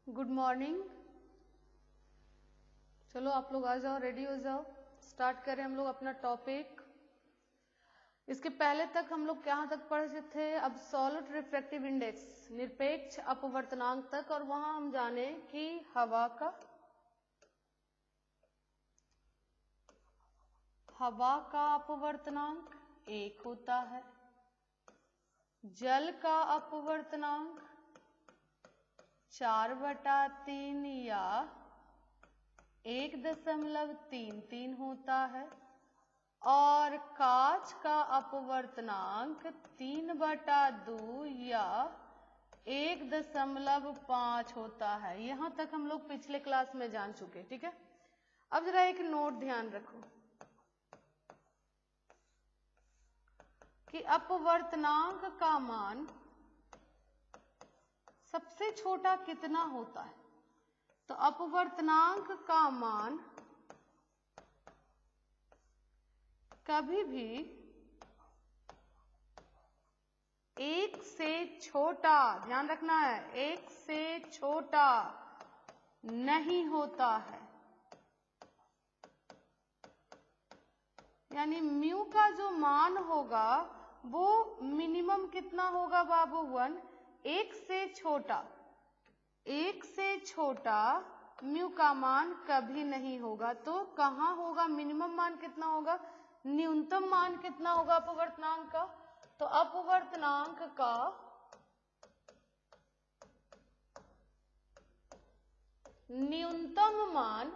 Good morning. चलो आप लोग आ जाओ, रेडी हो जाओ, स्टार्ट करें हम लोग अपना टॉपिक। इसके पहले तक हम लोग कहाँ तक पढ़े थे? एब्सोल्यूट रिफ्रैक्टिव इंडेक्स, निरपेक्ष अपवर्तनांक तक, और वहां हम जाने कि हवा का अपवर्तनांक 1 होता है, जल का अपवर्तनांक 4/3 या 1.33 होता है, और कांच का अपवर्तनांक 3/2 या 1.5 होता है। यहां तक हम लोग पिछले क्लास में जान चुके, ठीक है। अब जरा एक नोट ध्यान रखो कि अपवर्तनांक का मान सबसे छोटा कितना होता है? तो अपवर्तनांक का मान कभी भी 1 से छोटा, ध्यान रखना है, 1 से छोटा नहीं होता है। यानी म्यू का जो मान होगा वो मिनिमम कितना होगा बाबू? 1। 1 से छोटा म्यू का मान कभी नहीं होगा। तो कहाँ होगा मिनिमम मान? कितना होगा? न्यूनतम मान कितना होगा अपवर्तनांक का? तो अपवर्तनांक का न्यूनतम मान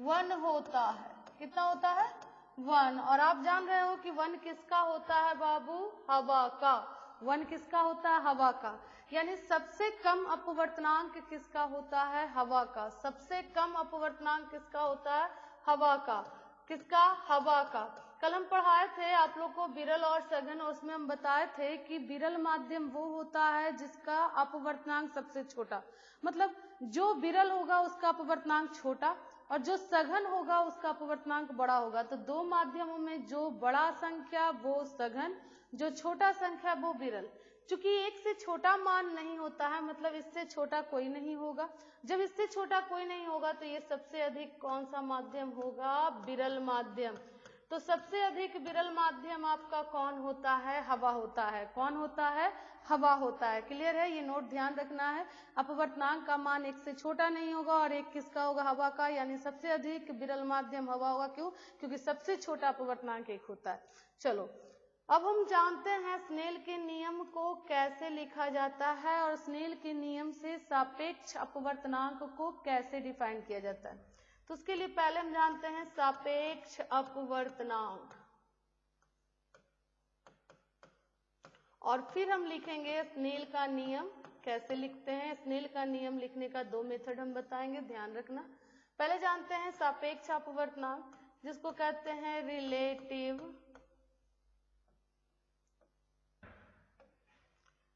1 होता है। कितना होता है? 1। और आप जान रहे हो कि 1 किसका होता है बाबू? हवा का। 1 किसका होता है? हवा का। यानी सबसे कम अपवर्तनांक किसका होता है? हवा का। सबसे कम अपवर्तनांक किसका होता है? हवा का। किसका? हवा का। कल हम पढ़ाए थे आप लोग को विरल और सघन, और उसमें हम बताए थे कि विरल माध्यम वो होता है जिसका अपवर्तनांक सबसे छोटा, मतलब जो विरल होगा उसका अपवर्तनांक छोटा और जो सघन होगा उसका अपवर्तनांक बड़ा होगा। तो दो माध्यमों में जो बड़ा संख्या वो सघन, जो छोटा संख्या वो विरल। चूंकि 1 से छोटा मान नहीं होता है, मतलब इससे छोटा कोई नहीं होगा। जब इससे छोटा कोई नहीं होगा तो ये सबसे अधिक कौन सा माध्यम होगा? विरल माध्यम। तो सबसे अधिक विरल माध्यम आपका कौन होता है? हवा होता है। कौन होता है? हवा होता है। क्लियर है? ये नोट ध्यान रखना है। अपवर्तनांक का मान 1 से छोटा नहीं होगा, और 1 किसका होगा? हवा का। यानी सबसे अधिक विरल माध्यम हवा होगा। क्यों? क्योंकि सबसे छोटा अपवर्तनांक 1 होता है। चलो अब हम जानते हैं स्नेल के नियम को कैसे लिखा जाता है, और स्नेल के नियम से सापेक्ष अपवर्तनांक को कैसे डिफाइन किया जाता है। तो उसके लिए पहले हम जानते हैं सापेक्ष अपवर्तनांक, और फिर हम लिखेंगे स्नेल का नियम। कैसे लिखते हैं? स्नेल का नियम लिखने का 2 मेथड हम बताएंगे, ध्यान रखना। पहले जानते हैं सापेक्ष अपवर्तनांक, जिसको कहते हैं रिलेटिव,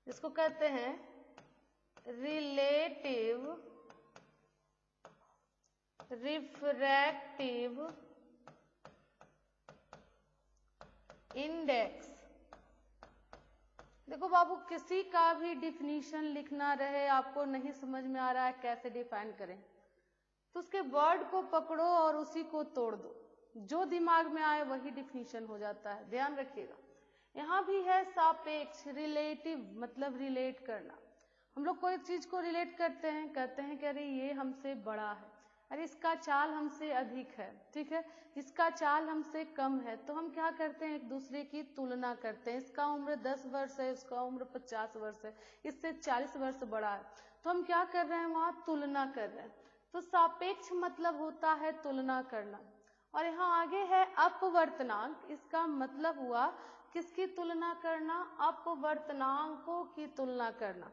जिसको कहते हैं रिलेटिव रिफ्रैक्टिव इंडेक्स। देखो बाबू, किसी का भी डिफिनीशन लिखना रहे, आपको नहीं समझ में आ रहा है कैसे डिफाइन करें, तो उसके वर्ड को पकड़ो और उसी को तोड़ दो, जो दिमाग में आए वही डिफिनीशन हो जाता है। ध्यान रखिएगा। यहाँ भी है सापेक्ष, रिलेटिव मतलब रिलेट करना। हम लोग कोई चीज को रिलेट करते हैं, कहते हैं कि अरे ये हमसे बड़ा है, अरे इसका चाल हमसे अधिक है, ठीक है, इसका चाल हमसे कम है। तो हम क्या करते हैं? एक दूसरे की तुलना करते हैं। इसका उम्र 10 वर्ष है, इसका उम्र 50 वर्ष है, इससे 40 वर्ष बड़ा है, तो हम क्या कर रहे हैं? वहां तुलना कर रहे हैं। तो सापेक्ष मतलब होता है तुलना करना। और यहाँ आगे है अपवर्तनांक, इसका मतलब हुआ किसकी तुलना करना? अपवर्तनांकों की तुलना करना।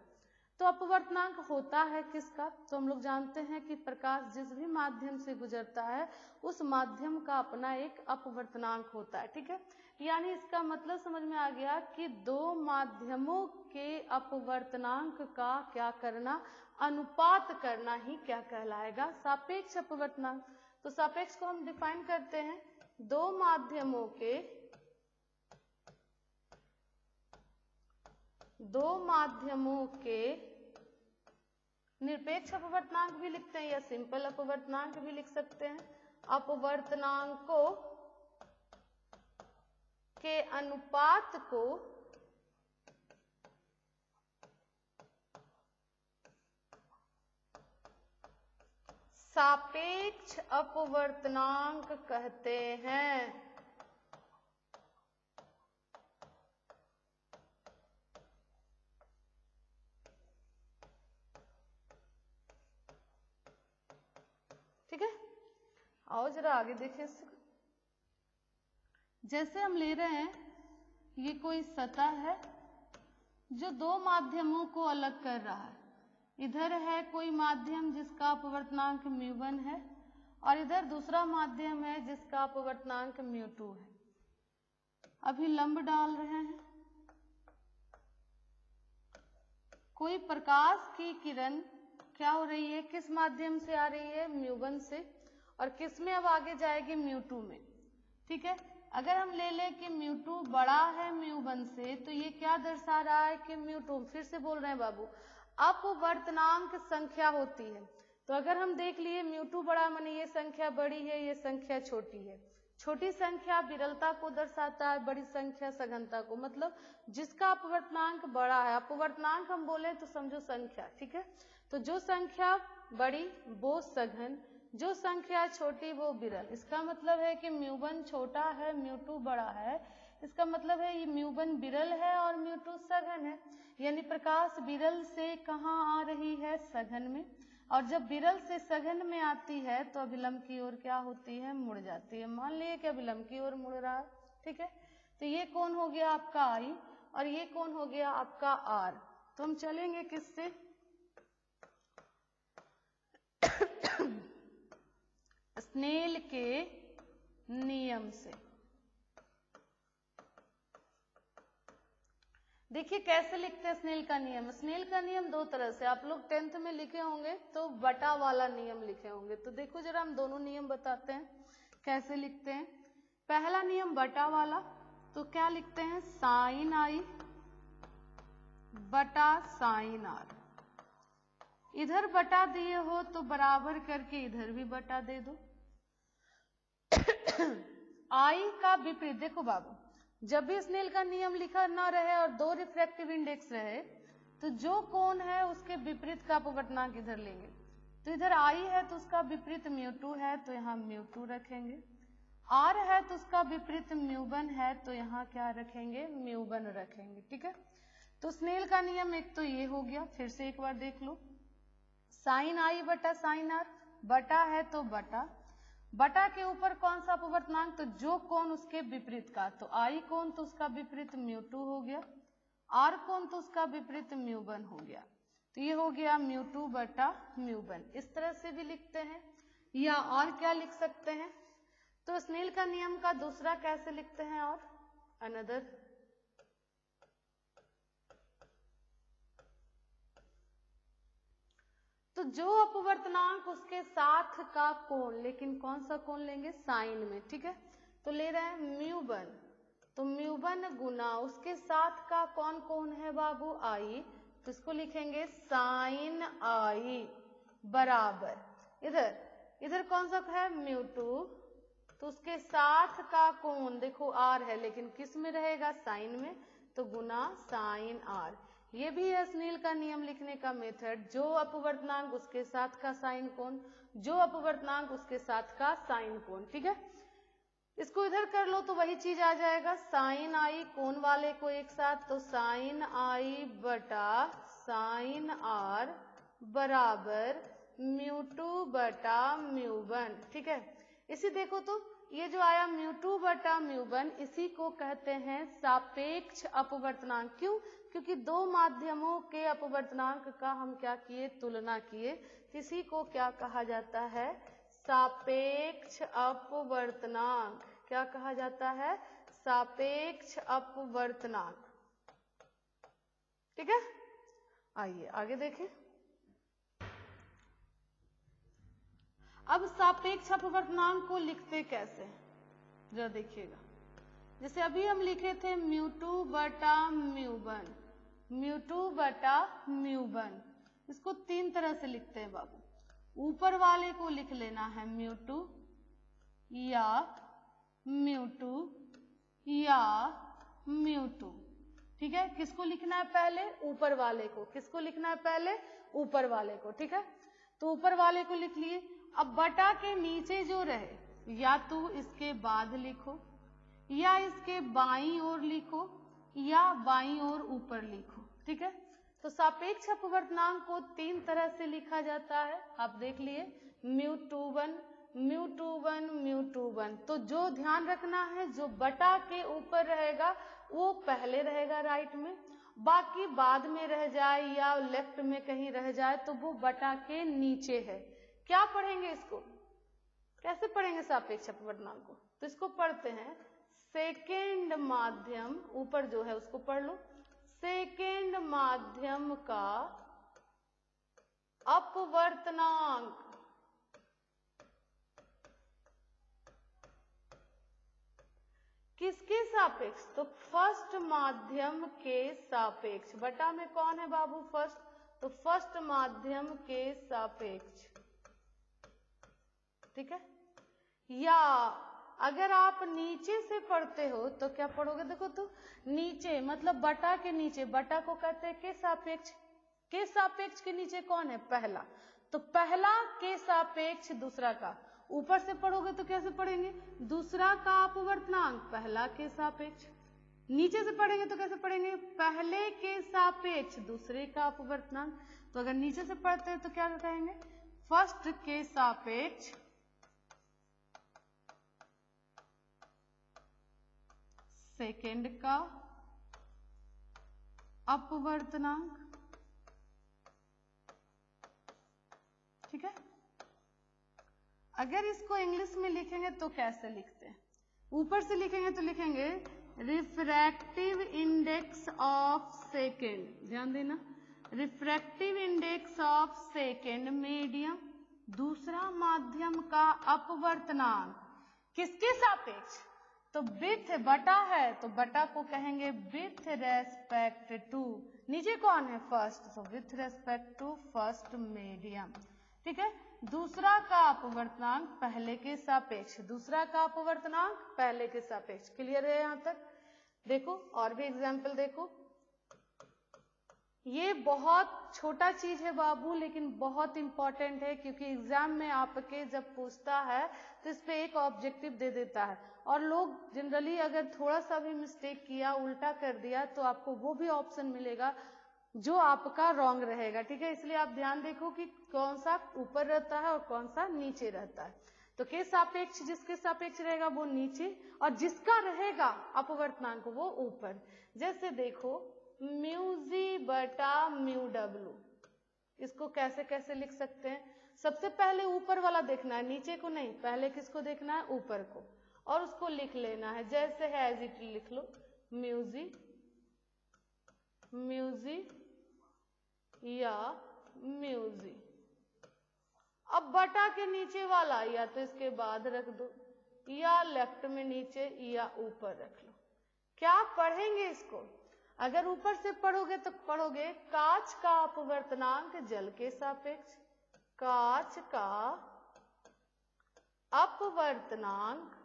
तो अपवर्तनांक होता है किसका? तो हम लोग जानते हैं कि प्रकाश जिस भी माध्यम से गुजरता है उस माध्यम का अपना एक अपवर्तनांक होता है, ठीक है। यानी इसका मतलब समझ में आ गया कि दो माध्यमों के अपवर्तनांक का क्या करना? अनुपात करना ही क्या कहलाएगा? सापेक्ष अपवर्तनांक। तो सापेक्ष को हम डिफाइन करते हैं दो माध्यमों के दो माध्यमों के निरपेक्ष अपवर्तनांक भी लिखते हैं या सिंपल अपवर्तनांक भी लिख सकते हैं। अपवर्तनांकों के अनुपात को सापेक्ष अपवर्तनांक कहते हैं। ठीक है, आओ जरा आगे देखें इसको। जैसे हम ले रहे हैं, ये कोई सतह है जो दो माध्यमों को अलग कर रहा है। इधर है कोई माध्यम जिसका अपवर्तनांक μ1 है और इधर दूसरा माध्यम है जिसका अपवर्तनांक μ2 है। अभी लंब डाल रहे हैं। कोई प्रकाश की किरण क्या हो रही है, किस माध्यम से आ रही है, μ1 से, और किस में अब आगे जाएगी, μ2 में। ठीक है, अगर हम ले लें कि μ2 बड़ा है μ1 से, तो ये क्या दर्शा रहा है कि μ2, फिर से बोल रहे हैं बाबू, अपवर्तनांक संख्या होती है। तो अगर हम देख लिए μ2 बड़ा माने ये संख्या बड़ी है, ये संख्या छोटी है। छोटी संख्या विरलता को दर्शाता है, बड़ी संख्या सघनता को। मतलब जिसका अपवर्तनांक बड़ा है, अपवर्तनांक हम बोले तो समझो संख्या। ठीक है, तो जो संख्या बड़ी वो सघन, जो संख्या छोटी वो विरल। इसका मतलब है कि μ1 छोटा है, μ2 बड़ा है। इसका मतलब है ये μ1 विरल है और μ2 सघन है। यानी प्रकाश विरल से कहाँ आ रही है, सघन में। और जब विरल से सघन में आती है तो अभिलंब की ओर क्या होती है, मुड़ जाती है। मान लिए कि अभिलंब की ओर मुड़ रहा है। ठीक है, तो ये कोण हो गया आपका I और ये कोण हो गया आपका R। तो हम चलेंगे किससे, स्नेल के नियम से। देखिए कैसे लिखते हैं स्नेल का नियम। स्नेल का नियम दो तरह से, आप लोग 10th में लिखे होंगे तो बटा वाला नियम लिखे होंगे। तो देखो जरा हम दोनों नियम बताते हैं कैसे लिखते हैं। पहला नियम बटा वाला, तो क्या लिखते हैं, साइन I बटा साइन R। इधर बटा दिए हो तो बराबर करके इधर भी बटा दे दो। I का विपरीत, देखो बाबू, जब भी स्नेल का नियम लिखा ना रहे और दो रिफ्रैक्टिव इंडेक्स रहे तो जो कोण है उसके विपरीत का अपवर्तनांक इधर लेंगे। तो इधर I है तो उसका विपरीत μ2 है, तो यहाँ μ2 रखेंगे। R है तो उसका विपरीत μ1 है, तो यहाँ क्या रखेंगे, μ1 रखेंगे। ठीक है, तो स्नेल का नियम एक तो ये हो गया। फिर से एक बार देख लो, साइन I बटा साइन R, बटा है तो बटा, बटा के ऊपर कौन सा अपवर्तनांक, तो जो कोण उसके विपरीत का। तो I कोण तो उसका विपरीत μ2 हो गया, R कोण तो उसका विपरीत μ1 हो गया। तो ये हो गया μ2 बटा μ1। इस तरह से भी लिखते हैं, या और क्या लिख सकते हैं, तो स्नेल का नियम का दूसरा कैसे लिखते हैं, और अनदर, तो जो अपवर्तनांक उसके साथ का कोण, लेकिन कौन सा कोण लेंगे, साइन में। ठीक है, तो ले रहे हैं μ1, तो μ1 गुना उसके साथ का कौन कोण है बाबू, I, तो इसको लिखेंगे साइन I बराबर, इधर कौन सा है, μ2, तो उसके साथ का कोण देखो R है, लेकिन किस में रहेगा, साइन में, तो गुना साइन R। ये भी है स्नेल का नियम लिखने का मेथड, जो अपवर्तनांक उसके साथ का साइन कोण, जो अपवर्तनांक उसके साथ का साइन कोण। ठीक है, इसको इधर कर लो तो वही चीज आ जाएगा, साइन I कोण वाले को एक साथ, तो साइन I बटा साइन R बराबर μ2 बटा μ1। ठीक है, इसी देखो तो ये जो आया μ2 बटा μ1, इसी को कहते हैं सापेक्ष अपवर्तनांक। क्यों, क्योंकि दो माध्यमों के अपवर्तनांक का हम क्या किए, तुलना किए। इसी को क्या कहा जाता है, सापेक्ष अपवर्तनांक। क्या कहा जाता है, सापेक्ष अपवर्तनांक। ठीक है, आइए आगे देखें। अब सापेक्ष अपवर्तनांक को लिखते कैसे, जरा देखिएगा। जैसे अभी हम लिखे थे μ2 बटा μ1, म्यू टू बटा म्यू वन। इसको तीन तरह से लिखते हैं बाबू। ऊपर वाले को लिख लेना है म्यू टू या म्यू टू या म्यू टू। ठीक है, किसको लिखना है पहले? ऊपर वाले को। किसको लिखना है पहले? ऊपर वाले को। ठीक है, तो ऊपर वाले को लिख लिए। अब बटा के नीचे जो रहे या तो इसके बाद लिखो या इसके बाईं ओर लिखो या बाईं ओर ऊपर लिखो। ठीक है, तो सापेक्ष अपवर्तनांक को तीन तरह से लिखा जाता है। आप देख लिए, mu two one, mu two one, mu two one. तो जो ध्यान रखना है, जो बटा के ऊपर रहेगा वो पहले रहेगा राइट में, बाकी बाद में रह जाए या लेफ्ट में कहीं रह जाए तो वो बटा के नीचे है। क्या पढ़ेंगे इसको? कैसे पढ़ेंगे सापेक्ष अपवर्तनांक को? तो इसको पढ़ते हैं सेकेंड माध्यम, ऊपर जो है उसको पढ़ लो, सेकेंड माध्यम का अपवर्तनांक किसके सापेक्ष? तो फर्स्ट माध्यम के सापेक्ष। बटा में कौन है बाबू? फर्स्ट, तो फर्स्ट माध्यम के सापेक्ष। ठीक है, या अगर आप नीचे से पढ़ते हो तो क्या पढ़ोगे? देखो तो नीचे मतलब बटा के नीचे, बटा को कहते हैं के सापेक्ष। के सापेक्ष के नीचे कौन है? पहला, तो पहला के सापेक्ष दूसरा का। ऊपर से पढ़ोगे तो कैसे पढ़ेंगे? दूसरा का अपवर्तनांक पहला के सापेक्ष। नीचे से पढ़ेंगे तो कैसे पढ़ेंगे? पहले के सापेक्ष दूसरे का अपवर्तनांक। तो अगर नीचे से पढ़ते हैं तो क्या कहेंगे? फर्स्ट के सापेक्ष सेकेंड का अपवर्तनांक। ठीक है, अगर इसको इंग्लिश में लिखेंगे तो कैसे लिखते हैं? ऊपर से लिखेंगे तो लिखेंगे रिफ्रैक्टिव इंडेक्स ऑफ सेकेंड। ध्यान देना, refractive index of second medium, दूसरा माध्यम का अपवर्तनांक किसके सापेक्ष? तो विथ बटा है तो बटा को कहेंगे विथ रेस्पेक्ट टू। नीचे कौन है? फर्स्ट, तो with respect to first medium. ठीक है, दूसरा का अपवर्तनांक पहले के सापेक्ष, दूसरा का अपवर्तनांक पहले के सापेक्ष। क्लियर है यहां तक? देखो और भी एग्जाम्पल देखो। ये बहुत छोटा चीज है बाबू, लेकिन बहुत इंपॉर्टेंट है, क्योंकि एग्जाम में आपके जब पूछता है तो इस पे एक ऑब्जेक्टिव दे देता है, और लोग जनरली अगर थोड़ा सा भी मिस्टेक किया, उल्टा कर दिया, तो आपको वो भी ऑप्शन मिलेगा जो आपका रॉन्ग रहेगा। ठीक है, इसलिए आप ध्यान देखो कि कौन सा ऊपर रहता है और कौन सा नीचे रहता है। तो के सापेक्ष जिसके सापेक्ष रहेगा वो नीचे, और जिसका रहेगा अपवर्तनांक वो ऊपर। जैसे देखो म्यू जी बटा म्यू डब्लू, इसको कैसे कैसे लिख सकते हैं? सबसे पहले ऊपर वाला देखना है, नीचे को नहीं। पहले किसको देखना है? ऊपर को, और उसको लिख लेना है जैसे है एज इट लिख लो, म्यूजी म्यूजी या म्यूजी। अब बटा के नीचे वाला या तो इसके बाद रख दो, या लेफ्ट में नीचे या ऊपर रख लो। क्या पढ़ेंगे इसको? अगर ऊपर से पढ़ोगे तो पढ़ोगे कांच का अपवर्तनांक जल के सापेक्ष, कांच का अपवर्तनांक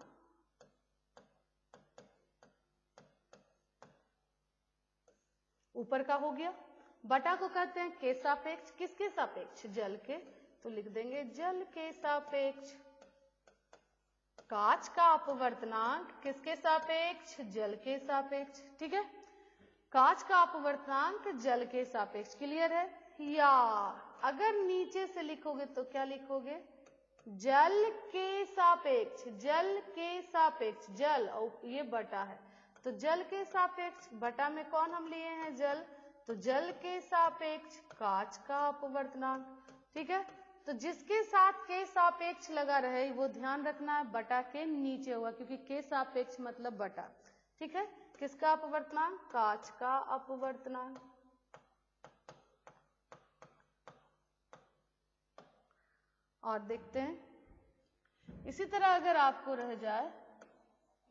ऊपर का हो गया। बटा को कहते हैं के सापेक्ष, किसके सापेक्ष? जल के, तो लिख देंगे जल के सापेक्ष। कांच का अपवर्तनांक किसके सापेक्ष? जल के सापेक्ष। ठीक है, कांच का अपवर्तनांक जल के सापेक्ष। क्लियर है? या अगर नीचे से लिखोगे तो क्या लिखोगे? जल के सापेक्ष, जल के सापेक्ष, जल, और ये बटा है तो जल के सापेक्ष। बटा में कौन हम लिए हैं? जल, तो जल के सापेक्ष कांच का अपवर्तनांक। ठीक है, तो जिसके साथ के सापेक्ष लगा रहे वो ध्यान रखना है बटा के नीचे हुआ, क्योंकि के सापेक्ष मतलब बटा। ठीक है, किसका अपवर्तनांक? कांच का अपवर्तनांक। और देखते हैं इसी तरह अगर आपको रह जाए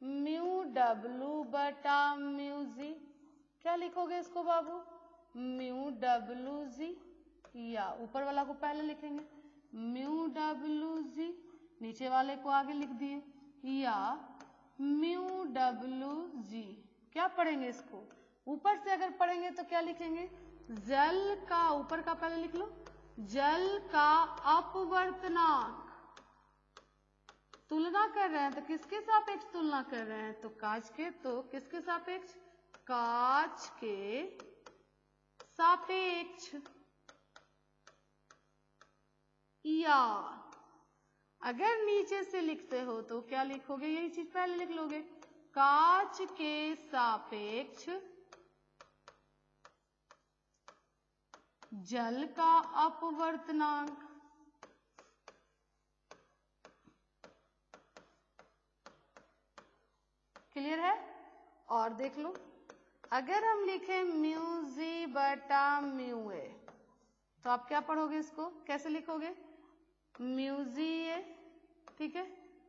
म्यू डब्लू बटा म्यू जी, क्या लिखोगे इसको बाबू? म्यू डब्ल्यू जी, या ऊपर वाला को पहले लिखेंगे म्यू डब्ल्यू जी, नीचे वाले को आगे लिख दिए, या म्यू डब्ल्यू जी। क्या पढ़ेंगे इसको? ऊपर से अगर पढ़ेंगे तो क्या लिखेंगे? जल का, ऊपर का पहले लिख लो, जल का अपवर्तनांक। तुलना कर रहे हैं तो किसके सापेक्ष तुलना कर रहे हैं? तो कांच के, तो किसके सापेक्ष? कांच के सापेक्ष। या अगर नीचे से लिखते हो तो क्या लिखोगे? यही चीज पहले लिख लोगे, कांच के सापेक्ष जल का अपवर्तनांक। क्लियर है? और देख लो, अगर हम लिखें म्यू जी बटा म्यू ए, तो आप क्या पढ़ोगे? इसको कैसे लिखोगे? म्यू जी ए, ठीक है,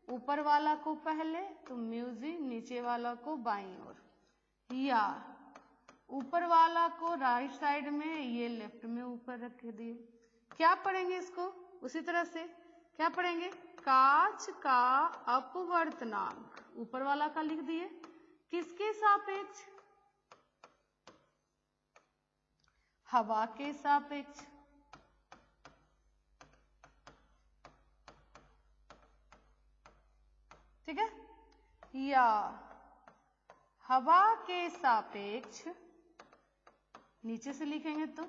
ऊपर वाला को पहले तो म्यू जी, नीचे वाला को बाईं ओर, या ऊपर वाला को राइट साइड में, ये लेफ्ट में ऊपर रख दिए। क्या पढ़ेंगे इसको? उसी तरह से क्या पढ़ेंगे? कांच का अपवर्तनांक, ऊपर वाला का लिख दिए, किसके सापेक्ष? हवा के सापेक्ष। ठीक है, या हवा के सापेक्ष, नीचे से लिखेंगे तो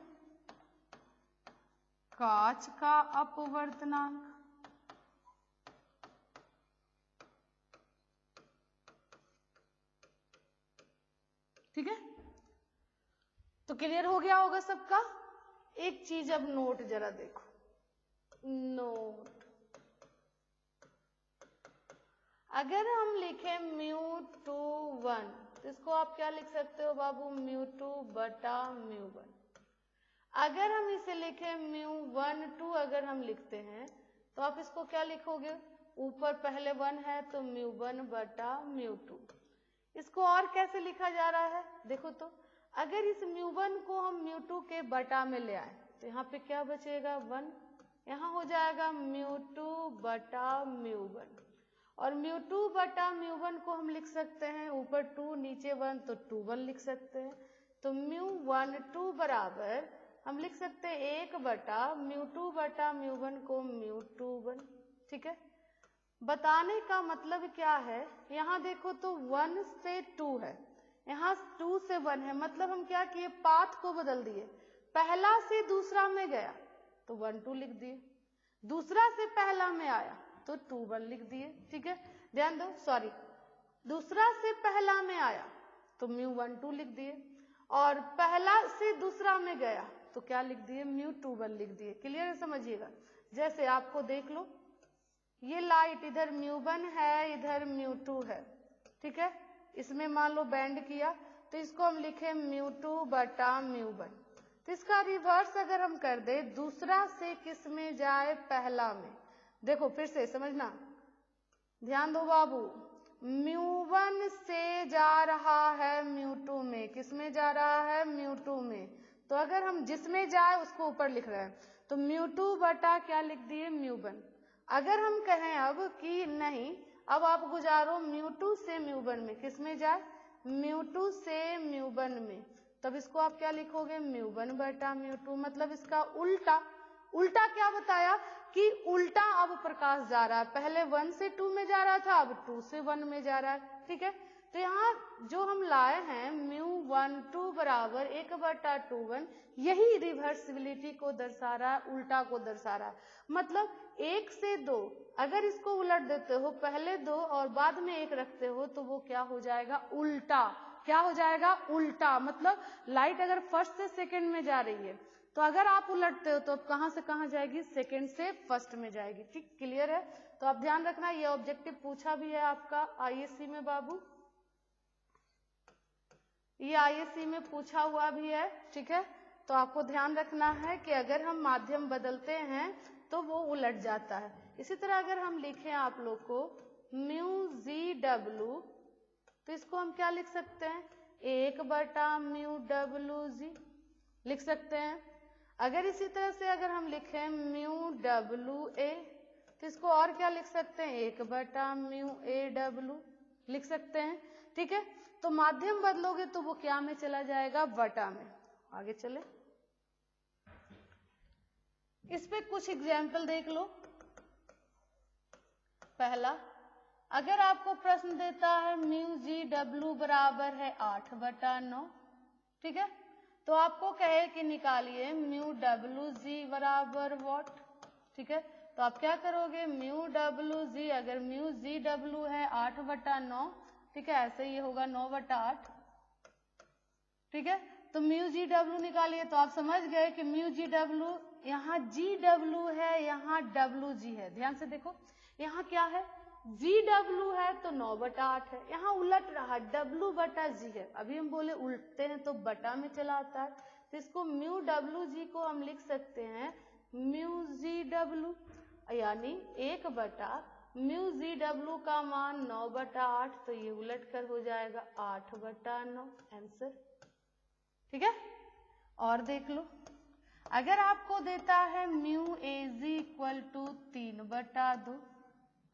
कांच का अपवर्तनांक। ठीक है, तो क्लियर हो गया होगा सबका? एक चीज अब नोट जरा देखो, नोट, अगर हम लिखें म्यू टू वन, तो इसको आप क्या लिख सकते हो बाबू? म्यू टू बटा म्यू वन। अगर हम इसे लिखें म्यू वन टू, अगर हम लिखते हैं तो आप इसको क्या लिखोगे? ऊपर पहले वन है तो म्यू वन बटा म्यू टू। इसको और कैसे लिखा जा रहा है देखो तो, अगर इस म्यू वन को हम म्यू टू के बटा में ले आए तो यहाँ पे क्या बचेगा? वन। यहाँ हो जाएगा म्यू टू बटा म्यू वन, और म्यू टू बटा म्यू वन को हम लिख सकते हैं ऊपर टू नीचे वन, तो टू वन लिख सकते हैं। तो म्यू वन टू बराबर हम लिख सकते हैं एक बटा म्यू टू बटा म्यू वन को म्यू टू वन। ठीक है, बताने का मतलब क्या है? यहाँ देखो तो वन से टू है, यहाँ टू से वन है, मतलब हम क्या किए? पाथ को बदल दिए। पहला से दूसरा में गया तो वन टू लिख दिए, दूसरा से पहला में आया तो टू वन लिख दिए। ठीक है, ध्यान दो, सॉरी, दूसरा से पहला में आया तो म्यू वन टू लिख दिए, और पहला से दूसरा में गया तो क्या लिख दिए? म्यू टू वन लिख दिए। क्लियर है? समझिएगा, जैसे आपको देख लो, ये लाइट इधर म्यू वन है, इधर म्यू टू है। ठीक है, इसमें मान लो बैंड किया तो इसको हम लिखे म्यू टू बटा म्यू वन। तो इसका रिवर्स अगर हम कर दे, दूसरा से किस में जाए? पहला में। देखो फिर से समझना, ध्यान दो बाबू, म्यू वन से जा रहा है म्यू टू में, किस में जा रहा है? म्यू टू में। तो अगर हम जिसमें जाए उसको ऊपर लिख रहे हैं तो म्यू टू बटा क्या लिख दिए? Mu one. अगर हम कहें अब कि नहीं, अब आप गुजारो म्यू टू से म्यू वन में, किस में जाए? म्यू टू से म्यू वन में, तब इसको आप क्या लिखोगे? म्यू वन बटा म्यू टू, मतलब इसका उल्टा। उल्टा क्या बताया? कि उल्टा अब प्रकाश जा रहा है, पहले वन से टू में जा रहा था, अब टू से वन में जा रहा है। ठीक है, तो यहाँ जो हम लाए हैं म्यू वन टू बराबर एक बटा टू वन, यही रिवर्सिबिलिटी को दर्शा रहा है, उल्टा को दर्शा रहा है। मतलब एक से दो, अगर इसको उलट देते हो, पहले दो और बाद में एक रखते हो, तो वो क्या हो जाएगा? उल्टा। क्या हो जाएगा? उल्टा। मतलब लाइट अगर फर्स्ट से सेकंड में जा रही है तो अगर आप उलटते हो तो अब कहां से कहां जाएगी? सेकंड से फर्स्ट में जाएगी। ठीक, क्लियर है? तो आप ध्यान रखना, ये ऑब्जेक्टिव पूछा भी है आपका आईएससी में बाबू, ये आईएससी में पूछा हुआ भी है। ठीक है, तो आपको ध्यान रखना है कि अगर हम माध्यम बदलते हैं तो वो उलट जाता है। इसी तरह अगर हम लिखें आप लोग को म्यू जी डब्ल्यू, तो इसको हम क्या लिख सकते हैं? एक बटा म्यू डब्ल्यू जी, लिख सकते हैं। अगर इसी तरह से अगर हम लिखें म्यू डब्लू ए, तो इसको और क्या लिख सकते हैं, 1 म्यू ए डब्लू लिख सकते हैं। ठीक है, तो माध्यम बदलोगे तो वो क्या में चला जाएगा, बटा में। आगे चले, इस पे कुछ एग्जाम्पल देख लो। पहला, अगर आपको प्रश्न देता है म्यू जी डब्लू बराबर है 8/9, ठीक है, तो आपको कहे कि निकालिए म्यू डब्लू जी बराबर व्हाट। ठीक है, तो आप क्या करोगे, म्यू डब्लू जी, अगर म्यू जी डब्लू है 8/9, ठीक है, ऐसे ये होगा 9/8। ठीक है, तो म्यू जी डब्लू निकालिए, तो आप समझ गए कि म्यू जी डब्लू, यहाँ जी डब्लू है, यहाँ डब्लू जी है। ध्यान से देखो, यहाँ क्या है, जी डब्लू है तो 9/8 है, यहाँ उलट रहा डब्लू बटा जी है। अभी हम बोले उल्टते हैं तो बटा में चला आता है, तो इसको म्यू डब्लू जी को हम लिख सकते हैं म्यू जी डब्लू, यानी 1 म्यू जी डब्लू का मान 9/8, तो ये उलट कर हो जाएगा 8/9 आंसर। ठीक है, और देख लो, अगर आपको देता है mu A g equal to 3/2,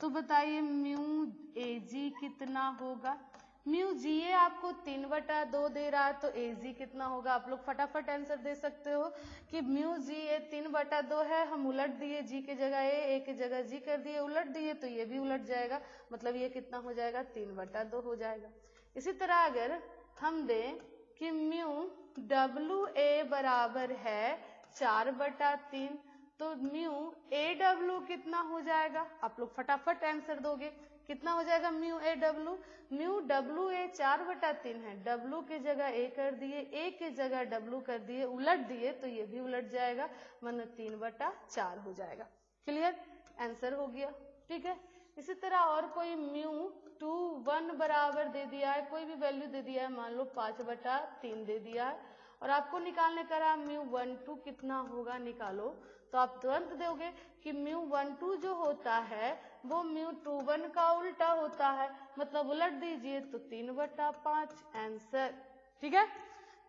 तो बताइए म्यू ए जी कितना होगा। म्यू जी ए आपको 3/2 दे रहा है, तो ए जी कितना होगा। आप लोग फटाफट आंसर दे सकते हो कि म्यू जी ए 3/2 है, हम उलट दिए, जी के जगह ए के जगह जी कर दिए, उलट दिए तो ये भी उलट जाएगा, मतलब ये कितना हो जाएगा, 3/2 हो जाएगा। इसी तरह अगर हम दें कि म्यू डब्लू ए बराबर है 4/3, तो म्यू ए डब्लू कितना हो जाएगा, आप लोग फटाफट आंसर दोगे, कितना हो जाएगा mu A W. Mu W A 4/3 है, डब्लू की जगह ए कर दिए, ए की जगह डब्लू कर दिए, उलट दिए तो ये भी उलट जाएगा, मतलब 3/4 हो जाएगा। क्लियर, आंसर हो गया। ठीक है, इसी तरह और कोई म्यू 2 1 बराबर दे दिया है, कोई भी वैल्यू दे दिया है, मान लो 5/3 दे दिया है, और आपको निकालने का रहा म्यू 1 2 कितना होगा, निकालो, तो आप तुरंत दोगे कि म्यू 1 2 जो होता है वो म्यू 2 1 का उल्टा होता है, मतलब उलट दीजिए तो 3/5 आंसर। ठीक है,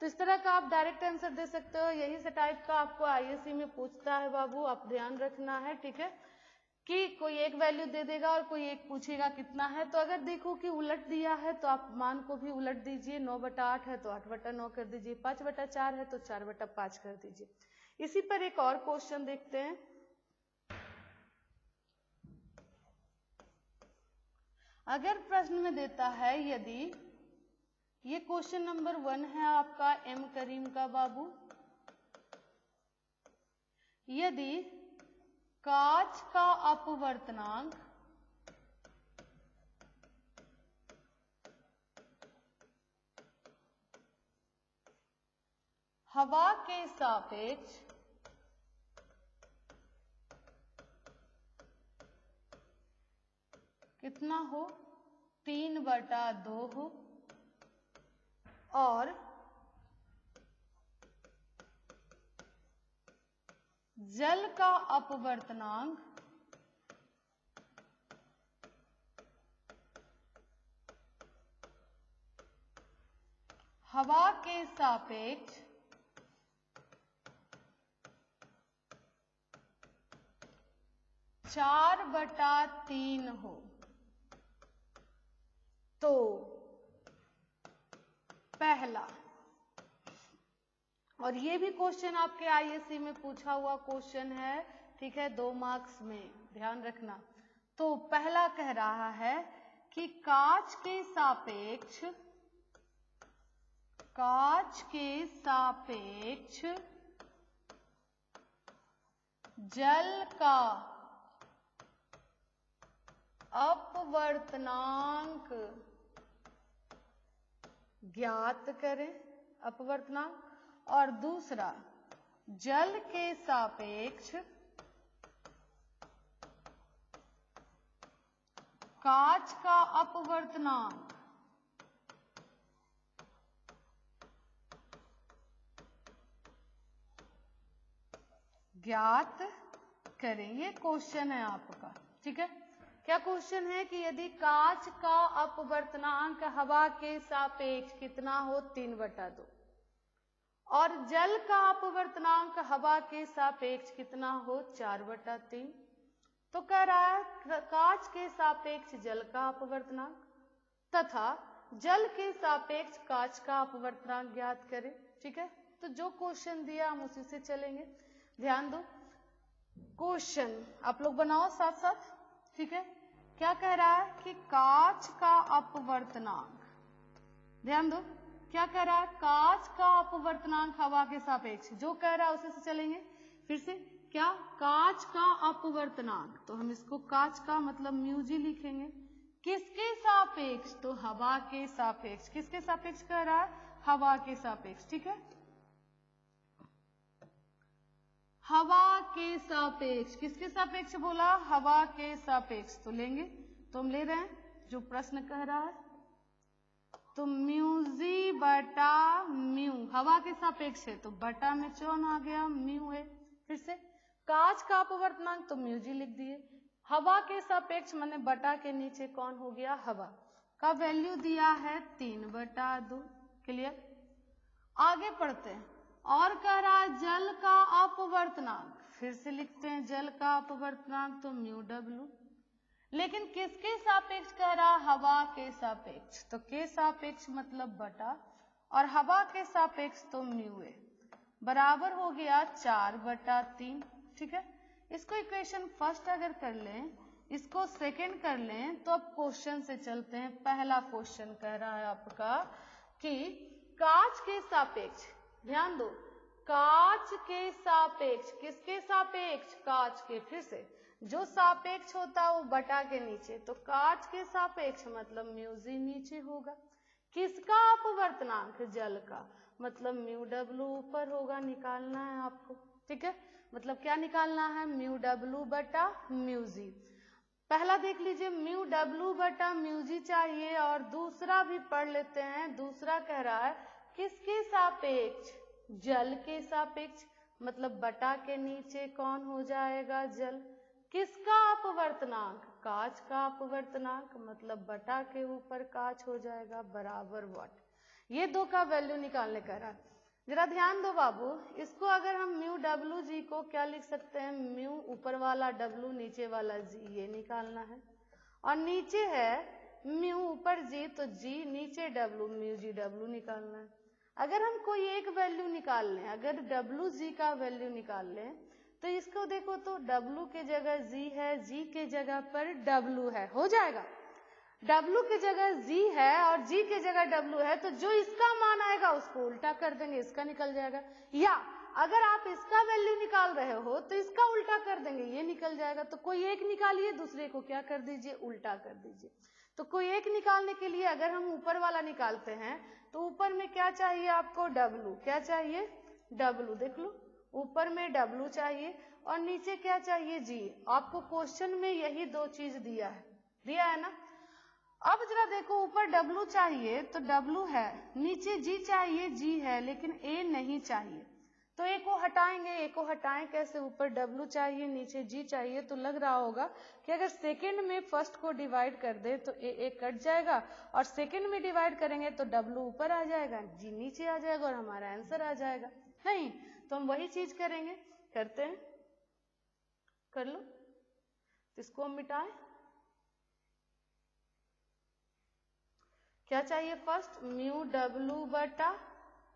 तो इस तरह का आप डायरेक्ट आंसर दे सकते हो। यही से टाइप का आपको आईएससी में पूछता है बाबू, आप ध्यान रखना है। ठीक है, कि कोई एक वैल्यू दे देगा और कोई एक पूछेगा कितना है, तो अगर देखो कि उलट दिया है तो आप मान को भी उलट दीजिए, 9/8 है तो 8/9 कर दीजिए, 5/4 है तो 4/5 कर दीजिए। इसी पर एक और क्वेश्चन देखते हैं। अगर प्रश्न में देता है, यदि ये क्वेश्चन नंबर 1 है आपका एम करीम का बाबू, यदि कांच का अपवर्तनांक हवा के सापेक्ष कितना हो, 3/2 हो, और जल का अपवर्तनांक हवा के सापेक्ष 4/3 हो, तो पहला, और ये भी क्वेश्चन आपके आईएससी में पूछा हुआ क्वेश्चन है, ठीक है, 2 मार्क्स में, ध्यान रखना। तो पहला कह रहा है कि कांच के सापेक्ष जल का अपवर्तनांक ज्ञात करें, अपवर्तनांक, और दूसरा जल के सापेक्ष कांच का अपवर्तनांक ज्ञात करें। ये क्वेश्चन है आपका। ठीक है, क्या क्वेश्चन है कि यदि कांच का अपवर्तनांक हवा के सापेक्ष कितना हो, 3/2, और जल का अपवर्तनांक हवा के सापेक्ष कितना हो, 4/3। तो कह रहा है कांच के सापेक्ष जल का अपवर्तनांक तथा जल के सापेक्ष कांच का अपवर्तनांक ज्ञात करें। ठीक है, तो जो क्वेश्चन दिया हम उसी से चलेंगे। ध्यान दो, क्वेश्चन आप लोग बनाओ साथ साथ। ठीक है, क्या कह रहा है कि कांच का अपवर्तनांक, ध्यान दो क्या कह रहा है, कांच का अपवर्तनांक हवा के सापेक्ष, जो कह रहा है उसी से चलेंगे। फिर से क्या, कांच का अपवर्तनांक, तो हम इसको कांच का मतलब म्यूजी लिखेंगे। किसके सापेक्ष, तो हवा के सापेक्ष। किसके सापेक्ष कह रहा है, हवा के सापेक्ष। ठीक है, हवा के सापेक्ष, किसके सापेक्ष बोला, हवा के सापेक्ष। तो लेंगे, तो हम ले रहे हैं जो प्रश्न कह रहा है, तो म्यूजी बटा म्यू, हवा के सापेक्ष है तो बटा में चौन आ गया, म्यू है। फिर से कांच का अपवर्तनांक तो म्यूजी लिख दिए, हवा के सापेक्ष माने बटा के नीचे कौन हो गया, हवा का वैल्यू दिया है 3/2। क्लियर, आगे पढ़ते हैं। और कह रहा है जल का अपवर्तनांक, फिर से लिखते हैं जल का अपवर्तनांक तो μw, लेकिन किसके सापेक्ष कह रहा, हवा के सापेक्ष। तो के सापेक्ष मतलब बटा, और हवा के सापेक्ष तो म्यू है, बराबर हो गया 4/3। ठीक है, इसको इक्वेशन फर्स्ट अगर कर लें, इसको सेकंड कर लें, तो अब क्वेश्चन से चलते हैं। पहला क्वेश्चन कह रहा है आपका कि कांच के सापेक्ष, ध्यान दो, कांच के सापेक्ष, किसके सापेक्ष, कांच के। फिर से जो सापेक्ष होता है वो बटा के नीचे, तो कांच के सापेक्ष मतलब म्यूजी नीचे होगा। किसका अपवर्तनांक, जल का, मतलब μw ऊपर होगा, निकालना है आपको। ठीक है, मतलब क्या निकालना है, μw बटा म्यूजी। पहला देख लीजिए, μw बटा म्यूजी चाहिए, और दूसरा भी पढ़ लेते हैं। दूसरा कह रहा है किसके सापेक्ष, जल के सापेक्ष, मतलब बटा के नीचे कौन हो जाएगा, जल। किसका अपवर्तनांक, कांच का अपवर्तनांक, मतलब बटा के ऊपर कांच हो जाएगा, बराबर व्हाट। ये दो का वैल्यू निकालने का रहा। जरा ध्यान दो बाबू, इसको अगर हम μwg को क्या लिख सकते हैं, म्यू ऊपर वाला w नीचे वाला g, ये निकालना है। और नीचे है म्यू ऊपर g, तो g नीचे w, μgw निकालना है। अगर हम कोई एक वैल्यू निकाल लें, अगर wg का वैल्यू निकाल लें, तो इसको देखो तो w के जगह g है, g के जगह पर w है, हो जाएगा। w की जगह g है और g की जगह w है, तो जो इसका मान आएगा उसको उल्टा कर देंगे, इसका निकल जाएगा। या अगर आप इसका वैल्यू निकाल रहे हो तो इसका उल्टा कर देंगे, ये निकल जाएगा। तो कोई एक निकालिए, दूसरे को क्या कर दीजिए, उल्टा कर दीजिए। तो कोई एक निकालने के लिए अगर हम ऊपर वाला निकालते हैं, तो ऊपर में क्या चाहिए आपको, w, क्या चाहिए, w, देख लो ऊपर में w चाहिए और नीचे क्या चाहिए, g। आपको क्वेश्चन में यही दो चीज दिया है ना। अब जरा देखो, ऊपर W चाहिए तो W है, नीचे G चाहिए, G है, लेकिन A नहीं चाहिए। तो A को हटाएंगे, A को हटाएं कैसे, ऊपर W चाहिए, नीचे G चाहिए। तो लग रहा होगा कि अगर सेकंड में फर्स्ट को डिवाइड कर दे तो A कट जाएगा, और सेकंड में डिवाइड करेंगे तो W ऊपर आ जाएगा, G नीचे आ जाएगा, और हमारा आंसर आ जाएगा। नहीं तो हम वही चीज करेंगे, करते हैं, कर लो। इसको हम मिटाएं, क्या चाहिए फर्स्ट, μw बटा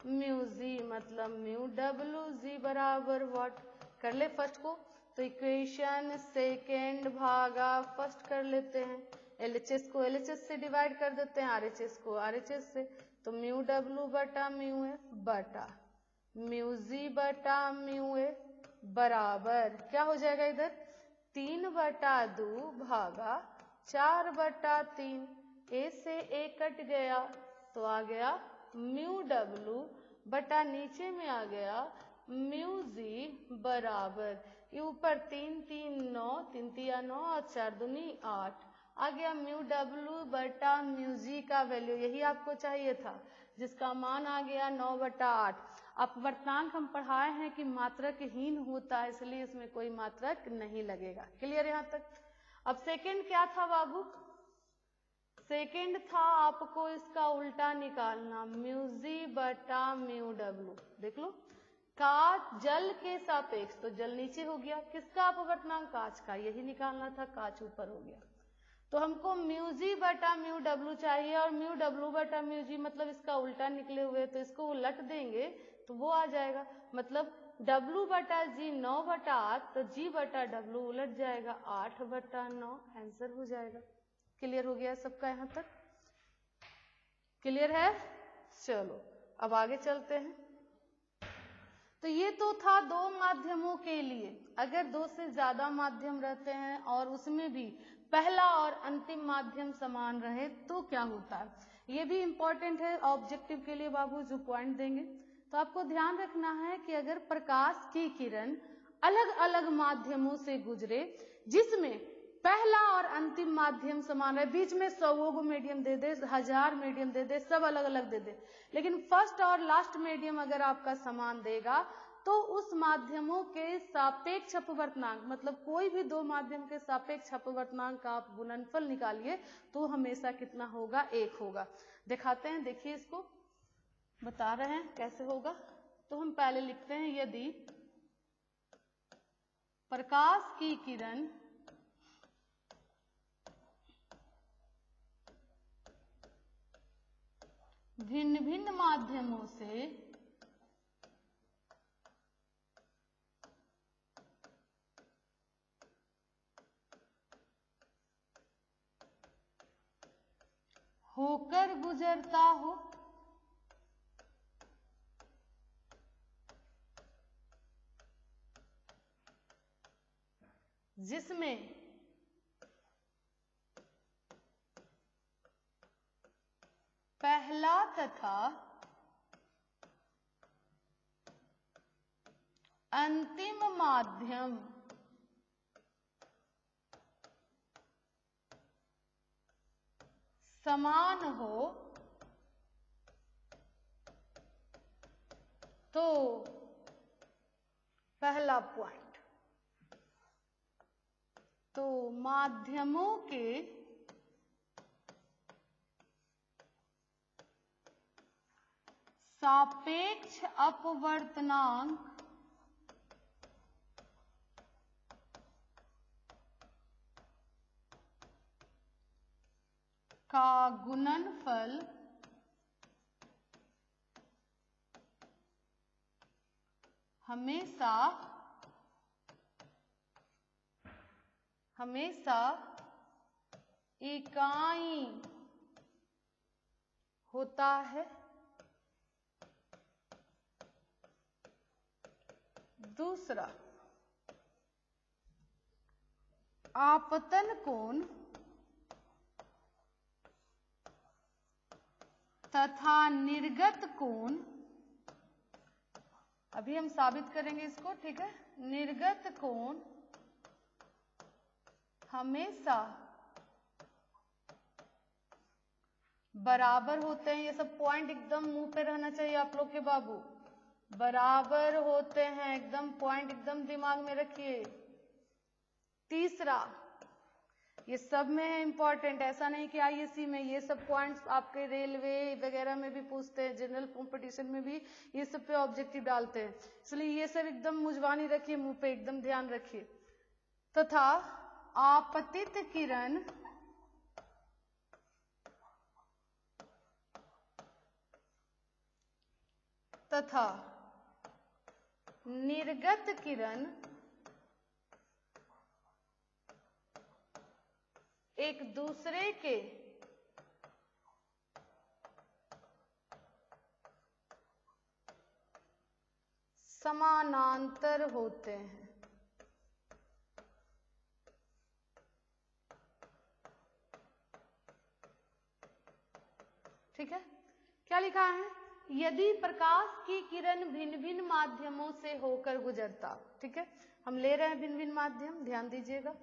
μg, मतलब μwg बराबर व्हाट। कर ले फर्स्ट को, तो इक्वेशन सेकेंड भागा फर्स्ट कर लेते हैं। LHS को LHS से डिवाइड कर देते हैं, RHS को RHS से, तो μw बटा μf बटा μg बटा μf बराबर क्या हो जाएगा, इधर 3/2 भागा 4/3। A से A कट गया तो आ गया μw बटा नीचे में आ गया μg बराबर, ये ऊपर 3 3 9, 3 3 9 और 4 दूनी 8 आ गया μw बटा μg का वैल्यू, यही आपको चाहिए था, जिसका मान आ गया 9/8। अपवर्तनांक हम पढ़ाए हैं कि मात्रक हीन होता है, इसलिए इसमें कोई मात्रक नहीं लगेगा। क्लियर यहाँ तक। अब सेकंड क्या था बाबू, सेकेंड था आपको इसका उल्टा निकालना, म्यू जी बटा म्यू डब्लू। देख लो, कांच जल के सापेक्ष, तो जल नीचे हो गया, किसका अपवर्तनांक? कांच का, यही निकालना था, कांच ऊपर हो गया। तो हमको म्यू जी बटा म्यू डब्लू चाहिए, और म्यू डब्लू बटा म्यू जी मतलब इसका उल्टा निकले हुए, तो इसको उलट देंगे तो वो आ जाएगा, मतलब डब्लू बटा जी 9/8, तो जी बटा डब्लू उलट जाएगा 8/9, आंसर हो जाएगा। क्लियर हो गया सबका यहाँ तक? क्लियर है? चलो अब आगे चलते हैं। तो ये तो था दो माध्यमों के लिए। अगर दो से ज्यादा माध्यम रहते हैं और उसमें भी पहला और अंतिम माध्यम समान रहे तो क्या होता है, ये भी इंपॉर्टेंट है ऑब्जेक्टिव के लिए बाबू जो पॉइंट देंगे। तो आपको ध्यान रखना है कि अगर प्रकाश की किरण अलग अलग माध्यमों से गुजरे जिसमें पहला और अंतिम माध्यम समान है, बीच में 100 मीडियम दे दे, 1000 मीडियम दे दे, सब अलग अलग दे दे, लेकिन फर्स्ट और लास्ट मीडियम अगर आपका समान देगा तो उस माध्यमों के सापेक्ष अपवर्तनांक, मतलब कोई भी दो माध्यम के सापेक्ष अपवर्तनांक का आप गुणनफल निकालिए तो हमेशा कितना होगा? 1 होगा। दिखाते हैं, देखिए इसको बता रहे हैं कैसे होगा। तो हम पहले लिखते हैं, यदि प्रकाश की किरण भिन्न भिन्न माध्यमों से होकर गुजरता हो जिसमें पहला तथा अंतिम माध्यम समान हो तो पहला पॉइंट, तो माध्यमों के सापेक्ष अपवर्तनांक का गुणनफल हमेशा इकाई होता है। दूसरा, आपतन कोण तथा निर्गत कोण, अभी हम साबित करेंगे इसको, ठीक है। निर्गत कोण हमेशा बराबर होते हैं। ये सब पॉइंट एकदम मुंह पे रहना चाहिए आप लोग के बाबू, बराबर होते हैं, एकदम पॉइंट एकदम दिमाग में रखिए। तीसरा, ये सब में है इंपॉर्टेंट, ऐसा नहीं कि आईएससी में, ये सब पॉइंट्स आपके रेलवे वगैरह में भी पूछते हैं, जनरल कंपटीशन में भी ये सब पे ऑब्जेक्टिव डालते हैं, इसलिए ये सब एकदम मुजवानी रखिए, मुंह पे एकदम ध्यान रखिए। तथा आपतित किरण तथा निर्गत किरण एक दूसरे के समानांतर होते हैं। ठीक है, क्या लिखा है? यदि प्रकाश की किरण भिन्न भिन्न माध्यमों से होकर गुजरता, ठीक है, हम ले रहे हैं भिन्न भिन्न माध्यम, ध्यान दीजिएगा।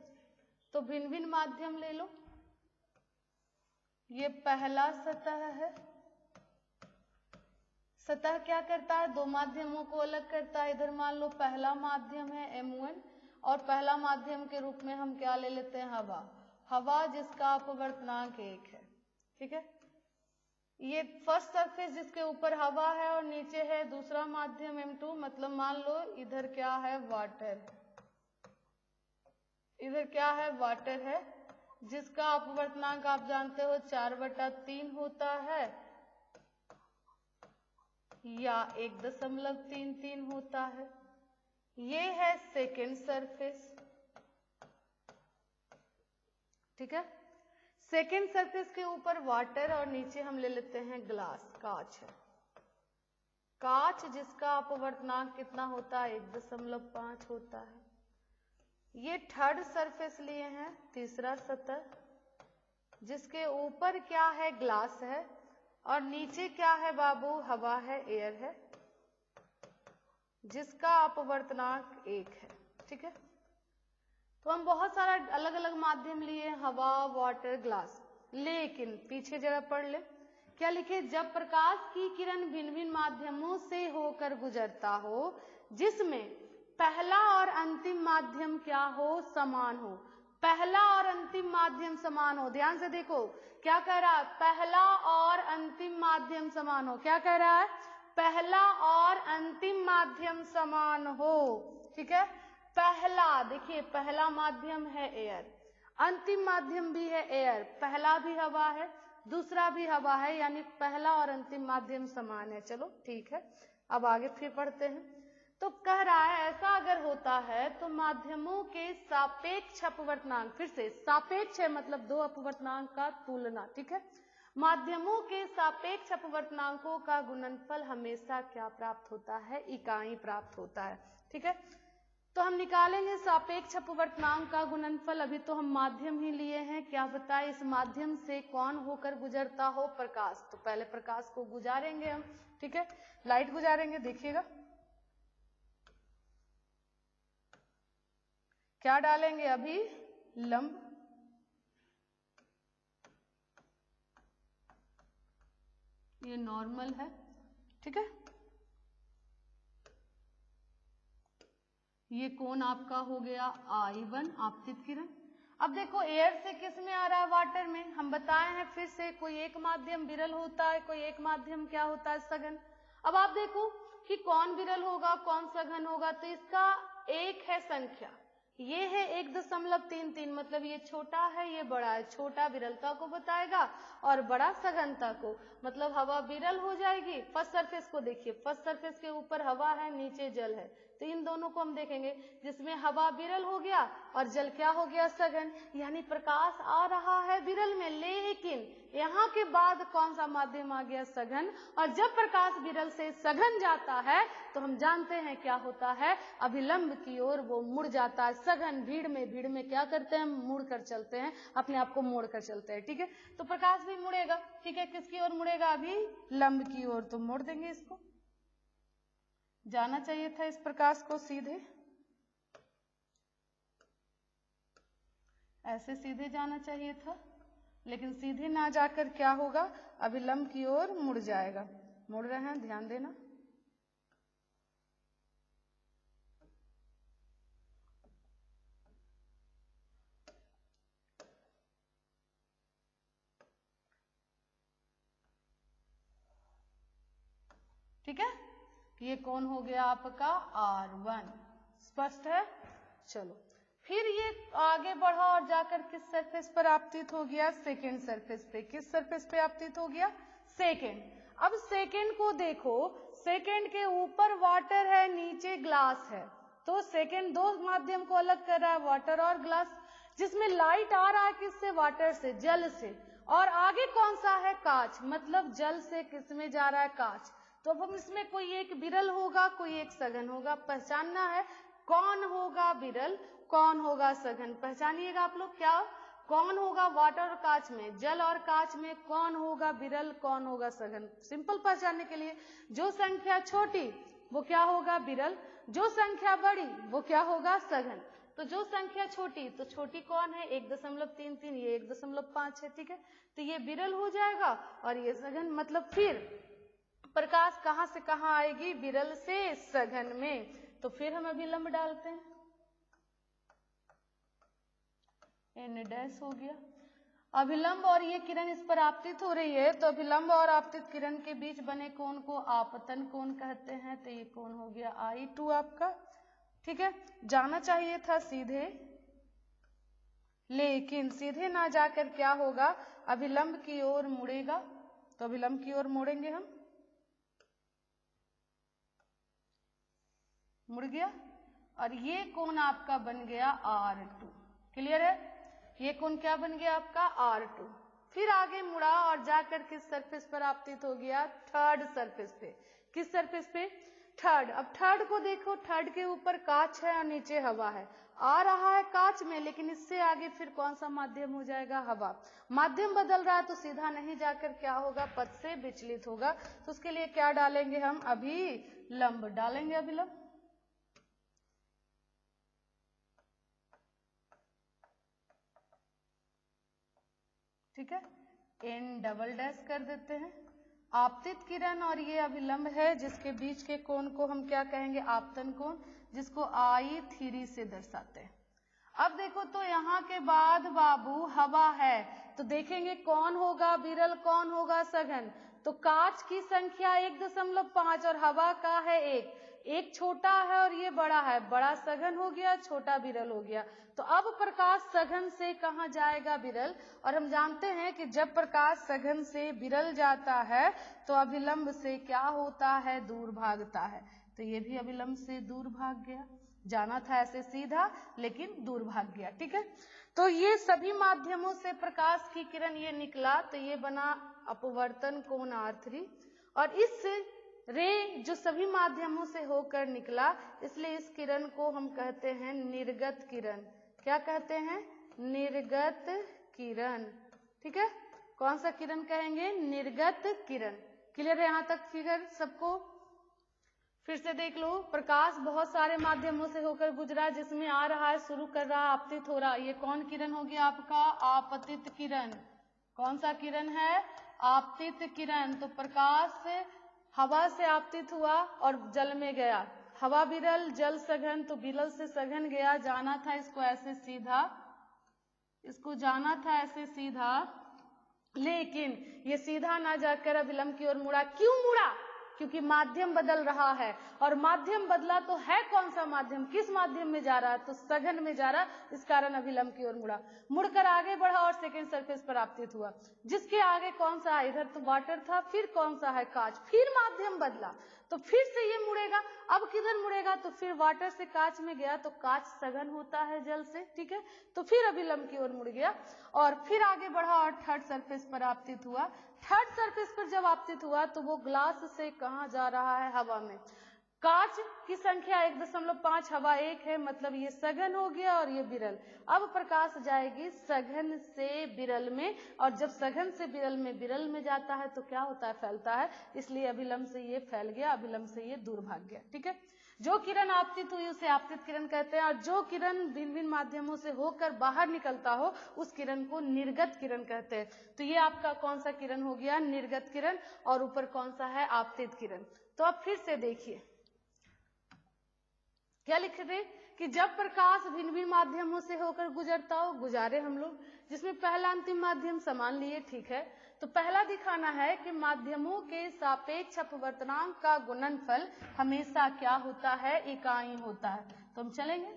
तो भिन्न भिन्न माध्यम ले लो, ये पहला सतह है। सतह क्या करता है? दो माध्यमों को अलग करता है। इधर मान लो पहला माध्यम है M1 और पहला माध्यम के रूप में हम क्या ले लेते हैं? हवा। हवा जिसका अपवर्तनांक 1 है। ठीक है। ये फर्स्ट सरफेस जिसके ऊपर हवा है और नीचे है दूसरा माध्यम M2, मतलब मान लो इधर क्या है, वाटर, इधर क्या है, वाटर है, जिसका अपवर्तनांक आप जानते हो 4/3 होता है या 1.33 होता है। ये है सेकेंड सरफेस, ठीक है। सेकेंड सरफेस के ऊपर वाटर और नीचे हम ले लेते हैं ग्लास, कांच है, कांच जिसका अपवर्तनांक कितना होता है, 1.5 होता है। ये थर्ड सरफेस लिए हैं, तीसरा सतह, जिसके ऊपर क्या है, ग्लास है और नीचे क्या है बाबू, हवा है, एयर है, जिसका अपवर्तनांक 1 है, ठीक है। तो हम बहुत सारा अलग अलग माध्यम लिए, हवा, वाटर, ग्लास, लेकिन पीछे जरा पढ़ ले, क्या लिखे, जब प्रकाश की किरण भिन्न भिन्न माध्यमों से होकर गुजरता हो जिसमें पहला और अंतिम माध्यम क्या हो, समान हो, पहला और अंतिम माध्यम समान हो, ध्यान से देखो क्या कह रहा है, पहला और अंतिम माध्यम समान हो, क्या कह रहा है, पहला और अंतिम माध्यम समान हो, ठीक है। पहला, देखिए पहला माध्यम है एयर, अंतिम माध्यम भी है एयर, पहला भी हवा है दूसरा भी हवा है, यानी पहला और अंतिम माध्यम समान है। चलो ठीक है, अब आगे फिर पढ़ते हैं। तो कह रहा है ऐसा अगर होता है तो माध्यमों के सापेक्ष अपवर्तनांक, फिर से सापेक्ष है मतलब दो अपवर्तनांक का तुलना, ठीक है। माध्यमों के सापेक्ष अपवर्तनांकों का गुणनफल हमेशा क्या प्राप्त होता है, इकाई प्राप्त होता है, ठीक है। तो हम निकालेंगे सापेक्ष अपवर्तनांक का गुणनफल। अभी तो हम माध्यम ही लिए हैं, क्या बताए, इस माध्यम से कौन होकर गुजरता हो, प्रकाश। तो पहले प्रकाश को गुजारेंगे हम, ठीक है, लाइट गुजारेंगे, देखिएगा क्या डालेंगे, अभी लंब, ये नॉर्मल है, ठीक है, ये कोण आपका हो गया I1 आपतित किरण। अब देखो एयर से किस में आ रहा है, वाटर में, हम बताए हैं फिर से, कोई एक माध्यम विरल होता है, कोई एक माध्यम क्या होता है, सघन। अब आप देखो कि कौन विरल होगा कौन सघन होगा, तो इसका एक है संख्या, ये है 1.33, मतलब ये छोटा है ये बड़ा है, छोटा विरलता को बताएगा और बड़ा सघनता को, मतलब हवा विरल हो जाएगी। फर्स्ट सरफेस को देखिए, फर्स्ट सरफेस के ऊपर हवा है नीचे जल है, तो इन दोनों को हम देखेंगे, जिसमें हवा विरल हो गया और जल क्या हो गया, सघन, यानी प्रकाश आ रहा है विरल में, लेकिन यहाँ के बाद कौन सा माध्यम आ गया, सघन। और जब प्रकाश विरल से सघन जाता है तो हम जानते हैं क्या होता है, अभिलंब की ओर वो मुड़ जाता है, सघन भीड़ में क्या करते हैं, मुड़ कर चलते हैं, अपने आप को मोड़ कर चलते हैं, ठीक है। तो प्रकाश भी मुड़ेगा, ठीक है, किसकी ओर मुड़ेगा, अभी लंब की ओर, तो मोड़ देंगे इसको, जाना चाहिए था इस प्रकाश को सीधे, ऐसे सीधे जाना चाहिए था, लेकिन सीधे ना जाकर क्या होगा, अभिलंब की ओर मुड़ जाएगा। मुड़ रहे हैं, ध्यान देना, ठीक है। ये कौन हो गया आपका R1, स्पष्ट है। चलो फिर ये आगे बढ़ा और जाकर किस सरफेस पर आपतित हो गया, सेकेंड सरफेस पे। किस सरफेस पे आपतित हो गया, सेकेंड। अब सेकेंड को देखो, सेकेंड के ऊपर वाटर है नीचे ग्लास है, तो सेकेंड दो माध्यम को अलग कर रहा है, वाटर और ग्लास, जिसमें लाइट आ रहा है किससे, वाटर से, जल से, और आगे कौन सा है, कांच, मतलब जल से किस में जा रहा है, कांच। तो अब हम इसमें कोई एक विरल होगा कोई एक सघन होगा, पहचानना है कौन होगा विरल कौन होगा सघन, पहचानिएगा आप लोग, क्या कौन होगा वाटर और कांच में, जल और कांच में कौन होगा विरल कौन होगा सघन। सिंपल पहचानने के लिए, जो संख्या छोटी वो क्या होगा, विरल, जो संख्या बड़ी वो क्या होगा, सघन। तो जो संख्या छोटी, तो छोटी कौन है, 1.33, ये 1.5 है, ठीक है, तो ये विरल हो जाएगा और ये सघन। मतलब फिर प्रकाश कहां से कहां आएगी, विरल से सघन में। तो फिर हम अभिलंब डालते हैं, n डैश हो गया। अभिलंब और ये किरण इस पर आपतित हो रही है, तो अभिलंब और आपतित किरण के बीच बने कोण को आपतन कोण कहते हैं। तो ये कोण हो गया I2 आपका, ठीक है। जाना चाहिए था सीधे, लेकिन सीधे ना जाकर क्या होगा, अभिलंब की ओर मुड़ेगा। तो अभिलंब की ओर मोड़ेंगे हम, मुड़ गया, और ये कोण आपका बन गया R2। क्लियर है? ये कोण क्या बन गया आपका R2। फिर आगे मुड़ा और जाकर किस सरफेस पर आपतित हो गया, थर्ड सरफेस पे। किस सरफेस पे, थर्ड। अब थर्ड को देखो, थर्ड के ऊपर कांच है और नीचे हवा है, आ रहा है कांच में, लेकिन इससे आगे फिर कौन सा माध्यम हो जाएगा, हवा। माध्यम बदल रहा है तो सीधा नहीं जाकर क्या होगा, पथ से विचलित होगा। तो उसके लिए क्या डालेंगे हम, अभिलंब डालेंगे, अभिलंब। ठीक है, N डबल डैश कर देते हैं। आपतित किरण और ये अभिलंब है, जिसके बीच के कोण को हम क्या कहेंगे, आपतन कोण, जिसको I3 से दर्शाते हैं। अब देखो तो यहाँ के बाद बाबू हवा है, तो देखेंगे कौन होगा विरल, कौन होगा सघन। तो कांच की संख्या 1.5 और हवा का है 1, एक छोटा है और ये बड़ा है, बड़ा सघन हो गया, छोटा विरल हो गया। तो अब प्रकाश सघन से कहाँ जाएगा, विरल। और हम जानते हैं कि जब प्रकाश सघन से विरल जाता है तो अभिलंब से क्या होता है, दूर भागता है। तो ये भी अभिलंब से दूर भाग गया, जाना था ऐसे सीधा लेकिन दूर भाग गया। ठीक है, तो ये सभी माध्यमों से प्रकाश की किरण ये निकला, तो ये बना अपवर्तन कोण R3। और इस रे जो सभी माध्यमों से होकर निकला, इसलिए इस किरण को हम कहते हैं निर्गत किरण। क्या कहते हैं, निर्गत किरण। ठीक है, कौन सा किरण कहेंगे, निर्गत किरण। क्लियर है यहाँ तक फिगर सबको? फिर से देख लो, प्रकाश बहुत सारे माध्यमों से होकर गुजरा, जिसमें आ रहा है, शुरू कर रहा, आपतित हो रहा। ये कौन किरण हो गया आपका, आपतित किरण। कौन सा किरण है, आपतित किरण। तो प्रकाश हवा से आपतित हुआ और जल में गया, हवा विरल जल सघन, तो विरल से सघन गया, जाना था इसको ऐसे सीधा, इसको जाना था ऐसे सीधा, लेकिन ये सीधा ना जाकर अभिलंब की ओर मुड़ा। क्यों मुड़ा, क्योंकि माध्यम बदल रहा है, और माध्यम बदला तो है कौन सा माध्यम, किस माध्यम में जा रहा है, तो सघन में जा रहा, इस कारण अभिलंब की ओर मुड़ा। मुड़कर आगे बढ़ा और सेकेंड सरफेस पर आपतित हुआ, जिसके आगे कौन सा है, इधर तो वाटर था, फिर कौन सा है, कांच। फिर माध्यम बदला तो फिर से ये मुड़ेगा, अब किधर मुड़ेगा, तो फिर वाटर से कांच में गया, तो कांच सघन होता है जल से। ठीक है, तो फिर अभिलंब की ओर मुड़ गया और फिर आगे बढ़ा और थर्ड सरफेस पर आपतित हुआ। थर्ड सरफेस पर जब आपतित हुआ तो वो ग्लास से कहाँ जा रहा है, हवा में। कांच की संख्या 1.5, हवा 1 है, मतलब ये सघन हो गया और ये विरल। अब प्रकाश जाएगी सघन से विरल में, और जब सघन से विरल में जाता है तो क्या होता है, फैलता है, इसलिए अभिलंब से ये फैल गया, अभिलंब से ये दूर भाग गया। ठीक है, जो किरण आपतित हुई उसे आपतित किरण कहते हैं, और जो किरण भिन्न भिन्न माध्यमों से होकर बाहर निकलता हो उस किरण को निर्गत किरण कहते हैं। तो ये आपका कौन सा किरण हो गया, निर्गत किरण, और ऊपर कौन सा है, आपतित किरण। तो अब फिर से देखिए क्या लिखे थे कि जब प्रकाश भिन्न भिन्न माध्यमों से होकर गुजरता हो, गुजारे हम लोग, जिसमें पहला अंतिम माध्यम समान लिए। ठीक है, तो पहला दिखाना है कि माध्यमों के सापेक्ष अपवर्तनांक का गुणनफल हमेशा क्या होता है, इकाई होता है। तो हम चलेंगे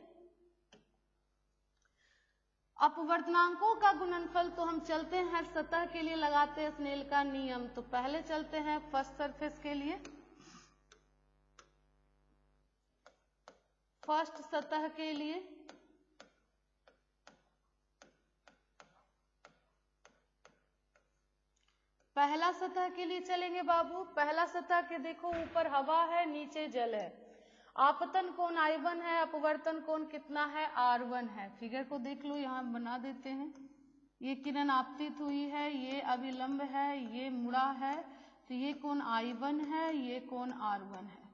अपवर्तनांकों का गुणनफल, तो हम चलते हैं सतह के लिए, लगाते हैं स्नेल का नियम। तो पहले चलते हैं फर्स्ट सरफेस के लिए, फर्स्ट सतह के लिए। पहला सतह के लिए चलेंगे बाबू। पहला सतह के देखो, ऊपर हवा है, नीचे जल है, आपतन कोण I1 है, अपवर्तन कोण कितना है, R1 है। फिगर को देख लो, यहाँ बना देते हैं। ये किरण आपतित हुई है, ये अभिलंब है, ये मुड़ा है, तो ये कोण I1 है, ये कोण R1 है।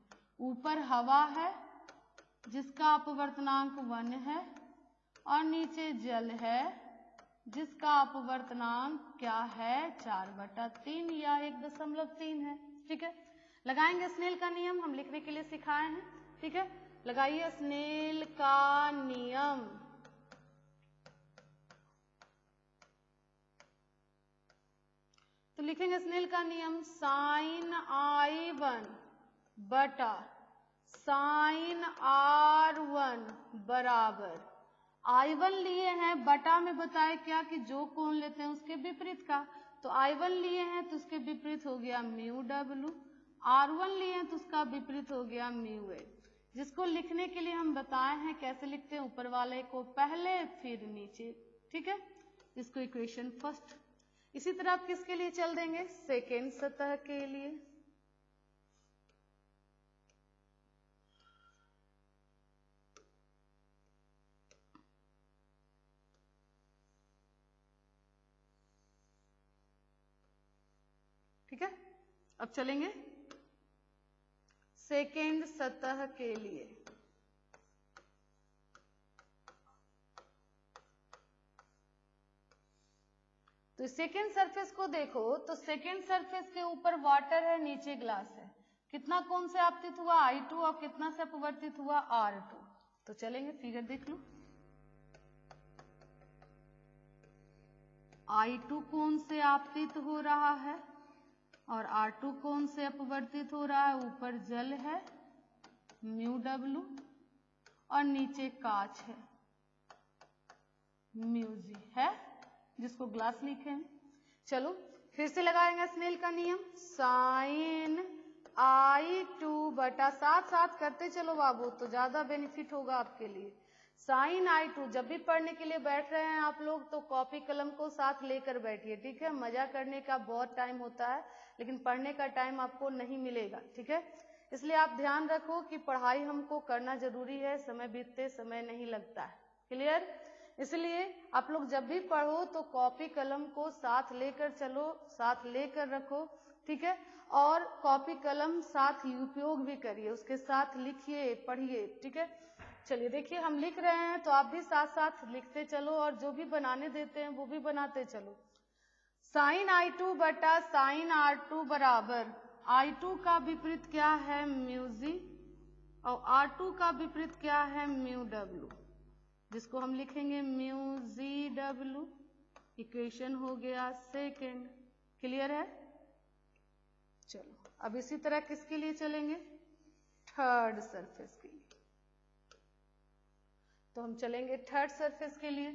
ऊपर हवा है जिसका अपवर्तनांक 1 है, और नीचे जल है जिसका अपवर्तनांक क्या है, 4/3 या 1.3 है। ठीक है, लगाएंगे स्नेल का नियम, हम लिखने के लिए सिखाए हैं। ठीक है, लगाइए स्नेल का नियम। तो लिखेंगे स्नेल का नियम साइन I1 बटा साइन R1 बराबर I1 लिए हैं, बटा में बताए क्या कि जो कोण लेते हैं उसके विपरीत का, तो I1 लिए हैं तो उसके विपरीत हो गया म्यू W, R1 लिए हैं तो उसका विपरीत हो गया म्यू A, जिसको लिखने के लिए हम बताए हैं कैसे लिखते हैं, ऊपर वाले को पहले फिर नीचे, ठीक है, इसको इक्वेशन फर्स्ट। इसी तरह आप किसके लिए चल देंगे, सेकेंड सतह के लिए। ठीक है, अब चलेंगे सेकेंड सतह के लिए। तो सेकेंड सरफेस को देखो तो सेकेंड सरफेस के ऊपर वाटर है, नीचे ग्लास है, कितना कोण से आपतित हुआ I2 और कितना से अपवर्तित हुआ R2। तो चलेंगे फिगर देख लो, I2 कोण से आपतित हो रहा है और R2 कोण से अपवर्तित हो रहा है, ऊपर जल है म्यू W और नीचे कांच है म्यू G है, जिसको ग्लास लिखे हैं। चलो फिर से लगाएंगे स्नेल का नियम साइन I2 बटा, साथ साथ करते चलो बाबू तो ज्यादा बेनिफिट होगा आपके लिए। साइन I2, जब भी पढ़ने के लिए बैठ रहे हैं आप लोग तो कॉपी कलम को साथ लेकर बैठिए, ठीक है, मजा करने का बहुत टाइम होता है लेकिन पढ़ने का टाइम आपको नहीं मिलेगा, ठीक है, इसलिए आप ध्यान रखो कि पढ़ाई हमको करना जरूरी है, समय बीतते समय नहीं लगता है, क्लियर। इसलिए आप लोग जब भी पढ़ो तो कॉपी कलम को साथ लेकर चलो, साथ लेकर रखो, ठीक है, और कॉपी कलम साथ उपयोग भी करिए, उसके साथ लिखिए पढ़िए, ठीक है। चलिए देखिए हम लिख रहे हैं तो आप भी साथ साथ लिखते चलो और जो भी बनाने देते हैं वो भी बनाते चलो। साइन I2 बटा साइन R2 बराबर, I2 का विपरीत क्या है म्यू G और R2 का विपरीत क्या है म्यू W, जिसको हम लिखेंगे म्यू GW, इक्वेशन हो गया सेकेंड, क्लियर है। चलो अब इसी तरह किसके लिए चलेंगे, थर्ड सरफेस के लिए। तो हम चलेंगे थर्ड सरफेस के लिए।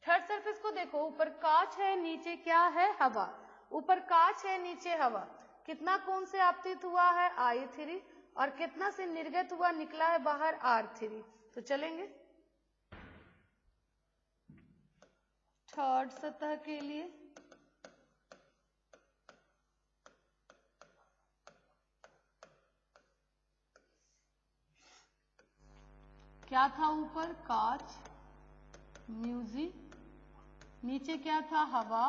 थर्ड सरफेस को देखो, ऊपर कांच है नीचे क्या है हवा, ऊपर कांच है नीचे हवा, कितना कोण से आपतित हुआ है I3 और कितना से निर्गत हुआ निकला है बाहर R3। तो चलेंगे थर्ड सतह के लिए। क्या था ऊपर कांच म्यू G, नीचे क्या था हवा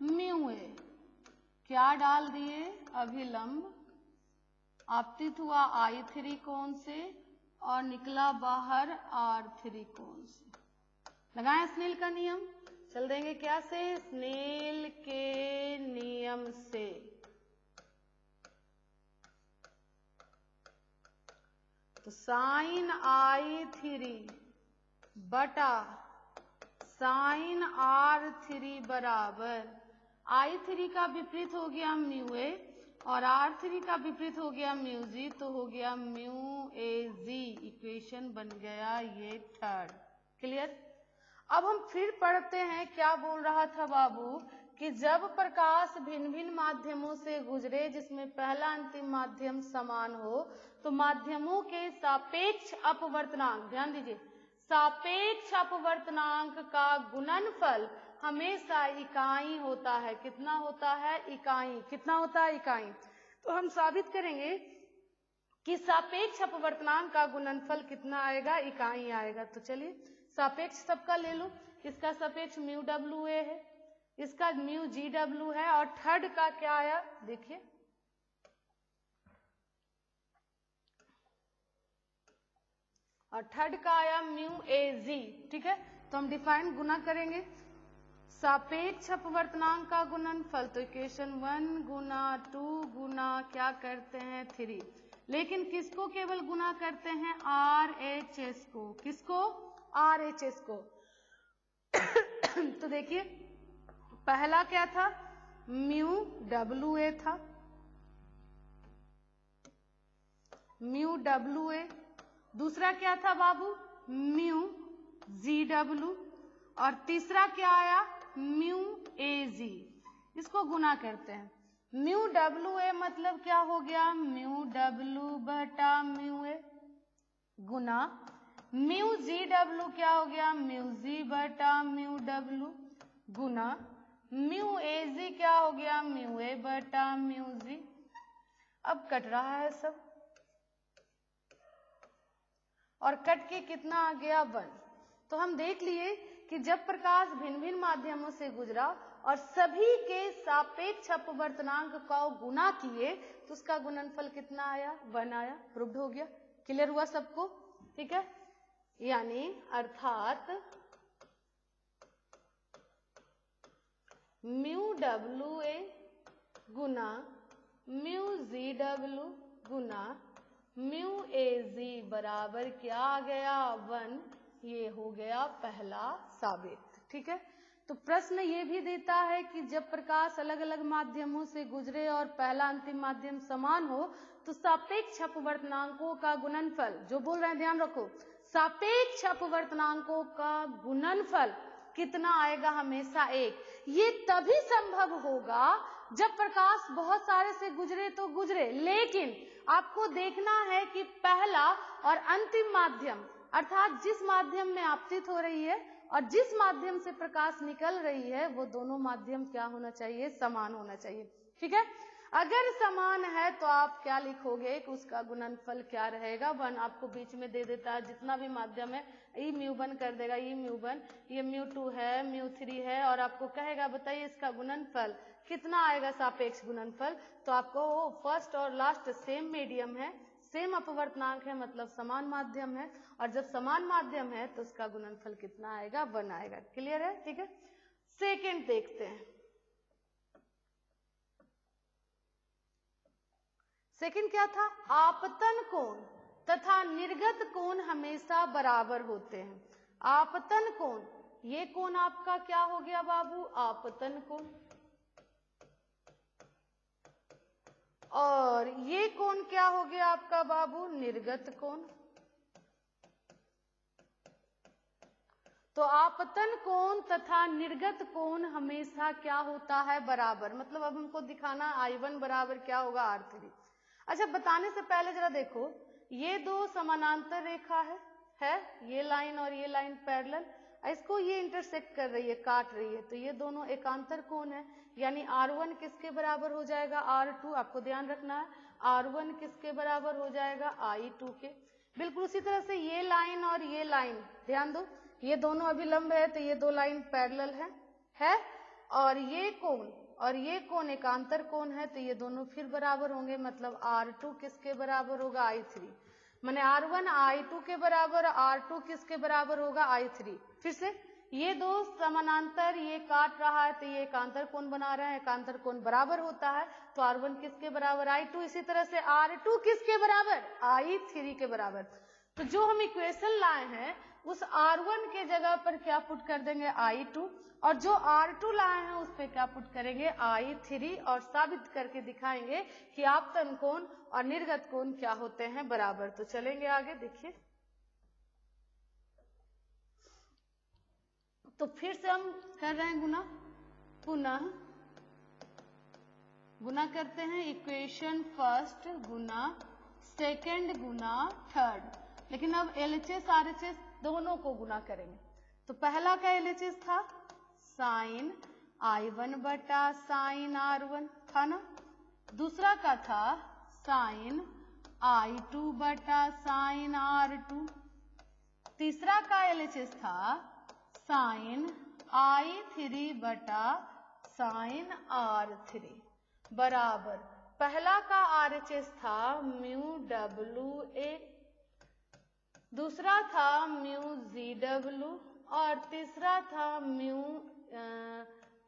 म्यू A, क्या डाल दिए अभिलंब, आपतित हुआ I3 कोण से और निकला बाहर R3 कोण से। लगाएं स्नेल का नियम, चल देंगे क्या से, स्नेल के नियम से। तो साइन I3 बटा साइन R3 बराबर, I3 का विपरीत हो गया म्यू A और R3 का विपरीत हो गया म्यू G, तो हो गया म्यू AG, इक्वेशन बन गया ये थर्ड, क्लियर। अब हम फिर पढ़ते हैं, क्या बोल रहा था बाबू कि जब प्रकाश भिन्न भिन्न माध्यमों से गुजरे जिसमें पहला अंतिम माध्यम समान हो तो माध्यमों के सापेक्ष अपवर्तनांक, ध्यान दीजिए, सापेक्ष अपवर्तनांक का गुणनफल हमेशा इकाई होता है। कितना होता है, इकाई। कितना होता है, इकाई। तो हम साबित करेंगे कि सापेक्ष अपवर्तनांक का गुणनफल कितना आएगा, इकाई आएगा। तो चलिए सापेक्ष सबका ले लो, इसका सापेक्ष म्यू डब्ल्यू ए है, इसका म्यू जी डब्ल्यू है और थर्ड का क्या आया देखिए, और थर्ड का आया म्यू ए जी, ठीक है। तो हम डिफाइन गुना करेंगे सापेक्ष अपवर्तनांक का गुणनफल, तो इक्वेशन 1 गुना 2 गुना क्या करते हैं 3, लेकिन किसको केवल गुना करते हैं, आर एच एस को। किसको, आर एच एस को। तो देखिए पहला क्या था, म्यू डब्ल्यू ए था, म्यू डब्ल्यू ए। दूसरा क्या था बाबू? Mu G W. और तीसरा क्या आया? म्यू ए जी। इसको गुना करते हैं। म्यू डब्ल्यू ए मतलब क्या हो गया? म्यू डब्ल्यू बटा म्यू ए गुना म्यू जी डब्ल्यू क्या हो गया? म्यू जी बटा म्यू डब्ल्यू गुना म्यू ए जी क्या हो गया? म्यू ए बटा म्यू जी। अब कट रहा है सब, और कट के कितना आ गया? 1। तो हम देख लिए कि जब प्रकाश भिन्न भिन्न माध्यमों से गुजरा और सभी के सापेक्ष अपवर्तनांक का गुना किए तो उसका गुणनफल कितना आया? 1 आया। प्रूव्ड हो गया। क्लियर हुआ सबको? ठीक है, यानी अर्थात म्यू डब्ल्यू ए गुना म्यू जी डब्ल्यू गुना म्यू ए जी बराबर क्या आ गया? 1। ये हो गया पहला साबित। ठीक है, तो प्रश्न ये भी देता है कि जब प्रकाश अलग अलग माध्यमों से गुजरे और पहला अंतिम माध्यम समान हो तो सापेक्ष अपवर्तनांकों का गुणनफल, जो बोल रहे हैं ध्यान रखो, सापेक्ष अपवर्तनांकों का गुणनफल कितना आएगा? हमेशा 1। ये तभी संभव होगा जब प्रकाश बहुत सारे से गुजरे तो गुजरे, लेकिन आपको देखना है कि पहला और अंतिम माध्यम अर्थात जिस माध्यम में आपतित हो रही है और जिस माध्यम से प्रकाश निकल रही है वो दोनों माध्यम क्या होना चाहिए? समान होना चाहिए। ठीक है, अगर समान है तो आप क्या लिखोगे कि उसका गुणनफल क्या रहेगा? 1 आपको बीच में दे देता है, जितना भी माध्यम है ई म्यू 1 कर देगा, ई म्यू 1, ये म्यू 2 है, म्यू 3 है, और आपको कहेगा बताइए इसका गुणनफल कितना आएगा? सापेक्ष गुणनफल। तो आपको फर्स्ट और लास्ट सेम मीडियम है, सेम अपवर्तनांक है, मतलब समान माध्यम है, और जब समान माध्यम है तो उसका गुणनफल कितना आएगा? 1 आएगा। क्लियर है? ठीक है, सेकंड देखते हैं। सेकंड क्या था? आपतन कोण तथा निर्गत कोण हमेशा बराबर होते हैं। आपतन कोण, ये कोण आपका क्या हो गया बाबू? आपतन कोण। और ये कोण क्या हो गया आपका बाबू? निर्गत कोण। तो आपतन कोण तथा निर्गत कोण हमेशा क्या होता है? बराबर। मतलब अब हमको दिखाना I1 बराबर क्या होगा? R3। अच्छा, बताने से पहले जरा देखो, ये दो समानांतर रेखा है ये लाइन और ये लाइन पैरेलल, इसको ये इंटरसेक्ट कर रही है, काट रही है, तो ये दोनों एकांतर कोण है, यानी R1 किसके बराबर हो जाएगा? R2। आपको ध्यान रखना है, R1 किसके बराबर हो जाएगा? I2 के। बिल्कुल उसी तरह से ये लाइन और ये लाइन, ध्यान दो, ये दोनों अभिलंब है तो ये दो लाइन पैरेलल है, और ये कोण एकांतर कोण है तो ये दोनों फिर बराबर होंगे, मतलब R2 किसके बराबर होगा? I3। माने R1 I2 के बराबर, R2 किसके बराबर होगा? I3। फिर से ये दो समानांतर, ये काट रहा है तो ये एकांतर कोण बना रहे हैं, एकांतर कोण बराबर होता है तो R1 किसके बराबर? I2। इसी तरह से R2 किसके बराबर? I3 के बराबर। तो जो हम इक्वेशन लाए हैं उस R1 के जगह पर क्या पुट कर देंगे? I2, और जो R2 लाए हैं उस पे क्या पुट करेंगे? I3, और साबित करके दिखाएंगे कि आपतन कोण और निर्गत कोण क्या होते हैं? बराबर। तो चलेंगे आगे, देखिए। तो फिर से हम कर रहे हैं गुना, पुनः गुना करते हैं, इक्वेशन फर्स्ट गुना सेकंड गुना थर्ड, लेकिन अब LHS RHS दोनों को गुना करेंगे। तो पहला का LHS था साइन I1 बटा साइन R1 था ना, दूसरा का था साइन I2 बटा साइन R2, तीसरा का LHS था साइन I3 बटा साइन R3 बराबर, पहला का RHS था म्यू WA, दूसरा था म्यू ZW, और तीसरा था म्यू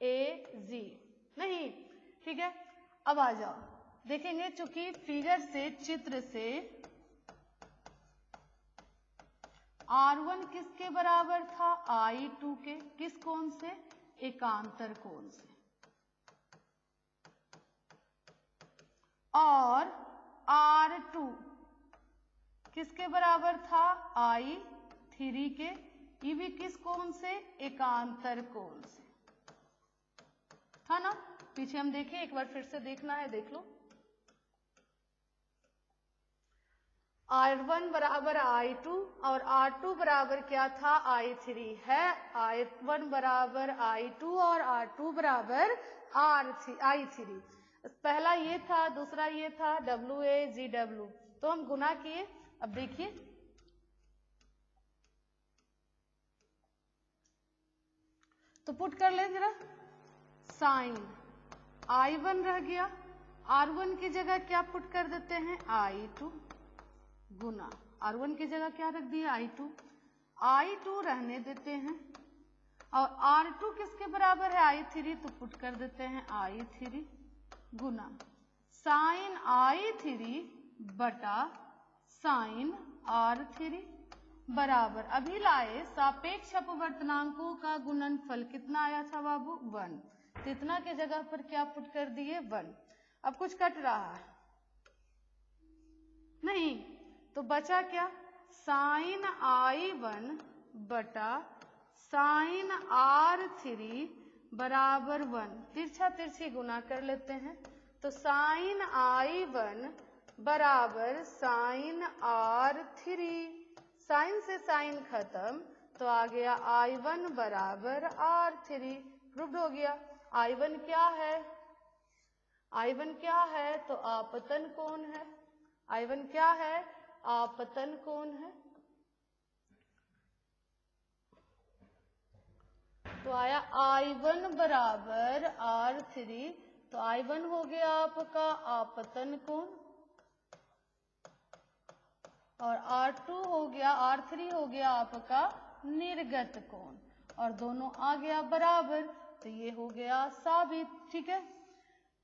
AG। नहीं, ठीक है, अब आ जाओ, देखेंगे चूंकि फिगर से, चित्र से R1 किसके बराबर था? I2 के। किस कोण से? एकांतर कोण से। और R2 किसके बराबर था? I3 के। ये भी किस कोण से? एकांतर कोण से, था ना? पीछे हम देखें, एक बार फिर से देखना है, देख लो। R1 बराबर I2 और R2 बराबर क्या था? I3 है। I1 बराबर I2 और R2 बराबर I3। पहला ये था, दूसरा ये था, WAGW, तो हम गुना किए। अब देखिए, तो पुट कर ले जरा। साइन I1 रह गया, R1 की जगह क्या पुट कर देते हैं? I2 गुना R1 की जगह क्या रख दिया? I2 रहने देते हैं, और R2 किसके बराबर है? I3, तो पुट कर देते हैं I3 गुना साइन I3 बटा साइन R3 बराबर, अभी लाए सापेक्ष अपवर्तनांकों का गुणनफल कितना आया था बाबू? 1। तो इतना के जगह पर क्या पुट कर दिए? 1। अब कुछ कट रहा है नहीं, तो बचा क्या? साइन I1 बटा साइन R3 बराबर 1। तिरछा तिरछी गुना कर लेते हैं, तो साइन I1 बराबर साइन R3, साइन से साइन खत्म, तो आ गया I1 बराबर R3। प्रूव्ड हो गया। I1 क्या है? I1 क्या है? तो आपतन कोण है। I1 क्या है? आपतन कोण है। तो आया I1 बराबर R3, तो I1 हो गया आपका आपतन कोण, और R2 हो गया, R3 हो गया आपका निर्गत कोण, और दोनों आ गया बराबर, तो ये हो गया साबित। ठीक है।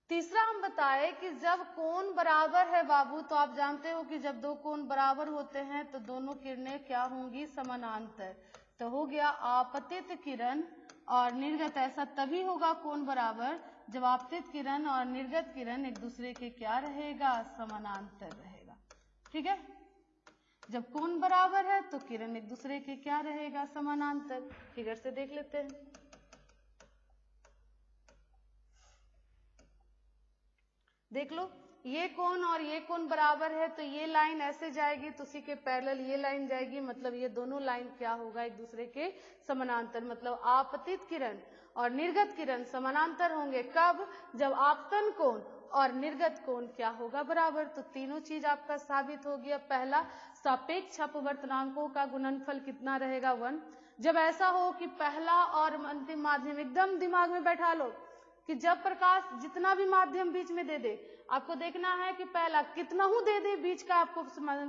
तीसरा हम बताए कि जब कोण बराबर है बाबू, तो आप जानते हो कि जब दो कोण बराबर होते हैं तो दोनों किरणें क्या होंगी? समानांतर। तो हो गया आपतित किरण और निर्गत। ऐसा तभी होगा कोण बराबर जब आपतित किरण और निर्गत किरण एक दूसरे के क्या रहेगा? समानांतर रहेगा। ठीक है। जब कोण बराबर है तो किरण एक दूसरे के क्या रहेगा? समानांतर। फिगर से देख लेते हैं। देख लो, ये कोण और ये कोण बराबर है, तो ये लाइन ऐसे जाएगी, तो उसी के पैरेलल ये लाइन जाएगी, मतलब ये दोनों लाइन क्या होगा? एक दूसरे के समानांतर। मतलब आपतित किरण और निर्गत किरण समानांतर होंगे। कब? जब आपतन कोण और निर्गत कोण क्या होगा? बराबर। तो तीनों चीज आपका साबित हो गया। पहला, सापेक्ष अपवर्तनांकों का गुणनफल कितना रहेगा? 1। जब ऐसा हो कि पहला और अंतिम माध्यम, एकदम दिमाग में बैठा लो कि जब प्रकाश जितना भी माध्यम बीच में दे दे, आपको देखना है कि पहला कितना ही दे दे, बीच का आपको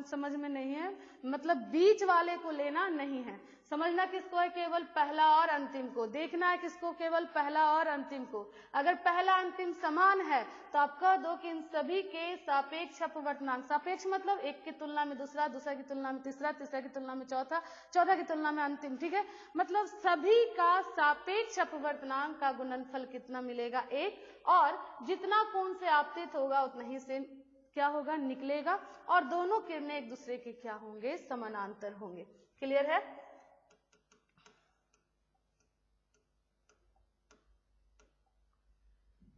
समझ में नहीं है, मतलब बीच वाले को लेना नहीं है। समझना किसको है? केवल पहला और अंतिम को। देखना है किसको? केवल पहला और अंतिम को। अगर पहला अंतिम समान है तो आप कह दो कि इन सभी के सापेक्ष अपवर्तनांक, सापेक्ष मतलब एक की तुलना में दूसरा, दूसरा की तुलना में तीसरा, तीसरा की तुलना में चौथा, चौथा की तुलना में अंतिम। ठीक है। मतलब सभी का सापेक्ष अपवर्तनांक का गुणनफल कितना मिलेगा? 1। और जितना कोण से आपतित होगा उतना ही से क्या होगा? निकलेगा, और दोनों किरणें एक दूसरे के क्या होंगे? समानांतर होंगे। क्लियर है?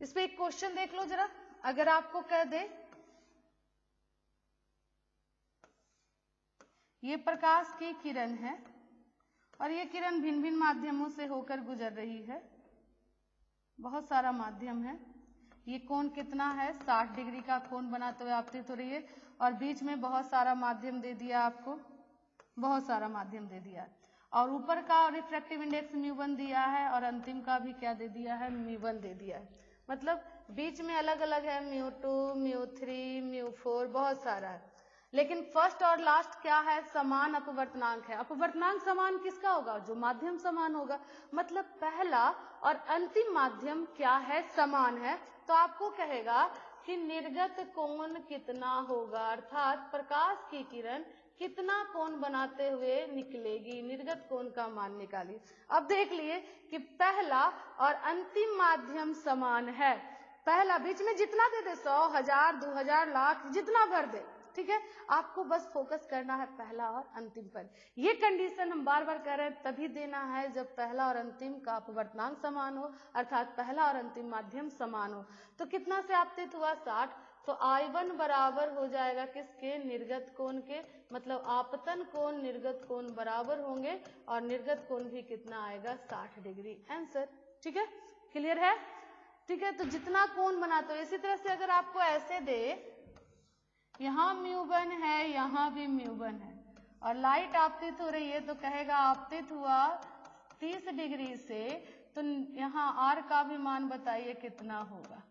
इस पे एक क्वेश्चन देख लो जरा। अगर आपको कह दे ये प्रकाश की किरण है और ये किरण भिन्न भिन्न माध्यमों से होकर गुजर रही है, बहुत सारा माध्यम है, ये कोण कितना है? 60 डिग्री का कोण बनाते हुए आपतित हो रही है, और बीच में बहुत सारा माध्यम दे दिया आपको, बहुत सारा माध्यम दे दिया, और ऊपर का रिफ्रैक्टिव इंडेक्स μ1 दिया है, और अंतिम का भी क्या दे दिया है? μ1 दे दिया है। मतलब बीच में अलग अलग है, μ2, μ3, μ4, बहुत सारा है, लेकिन फर्स्ट और लास्ट क्या है? समान अपवर्तनांक है। अपवर्तनांक समान किसका होगा? जो माध्यम समान होगा। मतलब पहला और अंतिम माध्यम क्या है? समान है। तो आपको कहेगा कि निर्गत कोण कितना होगा, अर्थात प्रकाश की किरण कितना कोण बनाते हुए निकलेगी, निर्गत कोण का मान निकालिए। अब देख लिए कि पहला और अंतिम माध्यम समान है, पहला बीच में जितना दे दे, 100, 1000, 2000, लाख, जितना भर दे, ठीक है। आपको बस फोकस करना है पहला और अंतिम पर। ये कंडीशन हम बार बार कह रहे हैं, तभी देना है जब पहला और अंतिम का अपवर्तनांक समान हो, अर्थात पहला और अंतिम माध्यम समान हो। तो कितना से आपतित हुआ? 60। तो I1 बराबर हो जाएगा किसके? निर्गत कोण के, मतलब आपतन कोण निर्गत कोण बराबर होंगे, और निर्गत कोण भी कितना आएगा? 60 डिग्री। आंसर, ठीक है, क्लियर है? ठीक है, तो जितना कोण बनाते हो, इसी तरह से अगर आपको ऐसे दे, यहाँ μ1 है, यहाँ भी μ1 है, और लाइट आपतित हो रही है, तो कहेगा आपतित हुआ 30 डिग्री से, तो यहाँ R का भी मान बताइए कितना होगा।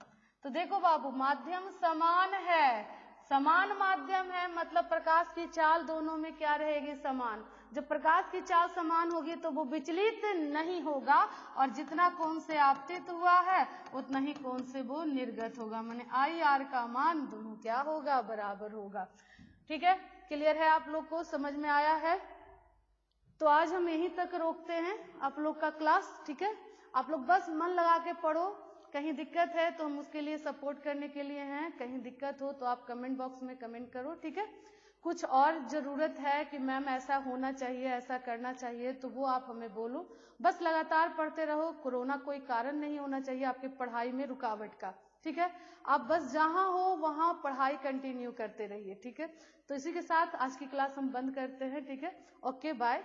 तो देखो बाबू, माध्यम समान है, समान माध्यम है, मतलब प्रकाश की चाल दोनों में क्या रहेगी? समान। जब प्रकाश की चाल समान होगी तो वो विचलित नहीं होगा, और जितना कोण से आपतित हुआ है उतना ही कोण से वो निर्गत होगा, माने IR का मान दोनों क्या होगा? बराबर होगा। ठीक है, क्लियर है? आप लोग को समझ में आया है? तो आज हम यहीं तक रोकते हैं आप लोग का क्लास, ठीक है। आप लोग बस मन लगा के पढ़ो, कहीं दिक्कत है तो हम उसके लिए सपोर्ट करने के लिए हैं, कहीं दिक्कत हो तो आप कमेंट बॉक्स में कमेंट करो, ठीक है। कुछ और जरूरत है कि मैम ऐसा होना चाहिए, ऐसा करना चाहिए, तो वो आप हमें बोलो। बस लगातार पढ़ते रहो, कोरोना कोई कारण नहीं होना चाहिए आपकी पढ़ाई में रुकावट का, ठीक है। आप बस जहां हो वहां पढ़ाई कंटिन्यू करते रहिए, ठीक है। तो इसी के साथ आज की क्लास हम बंद करते हैं, ठीक है। Okay, bye.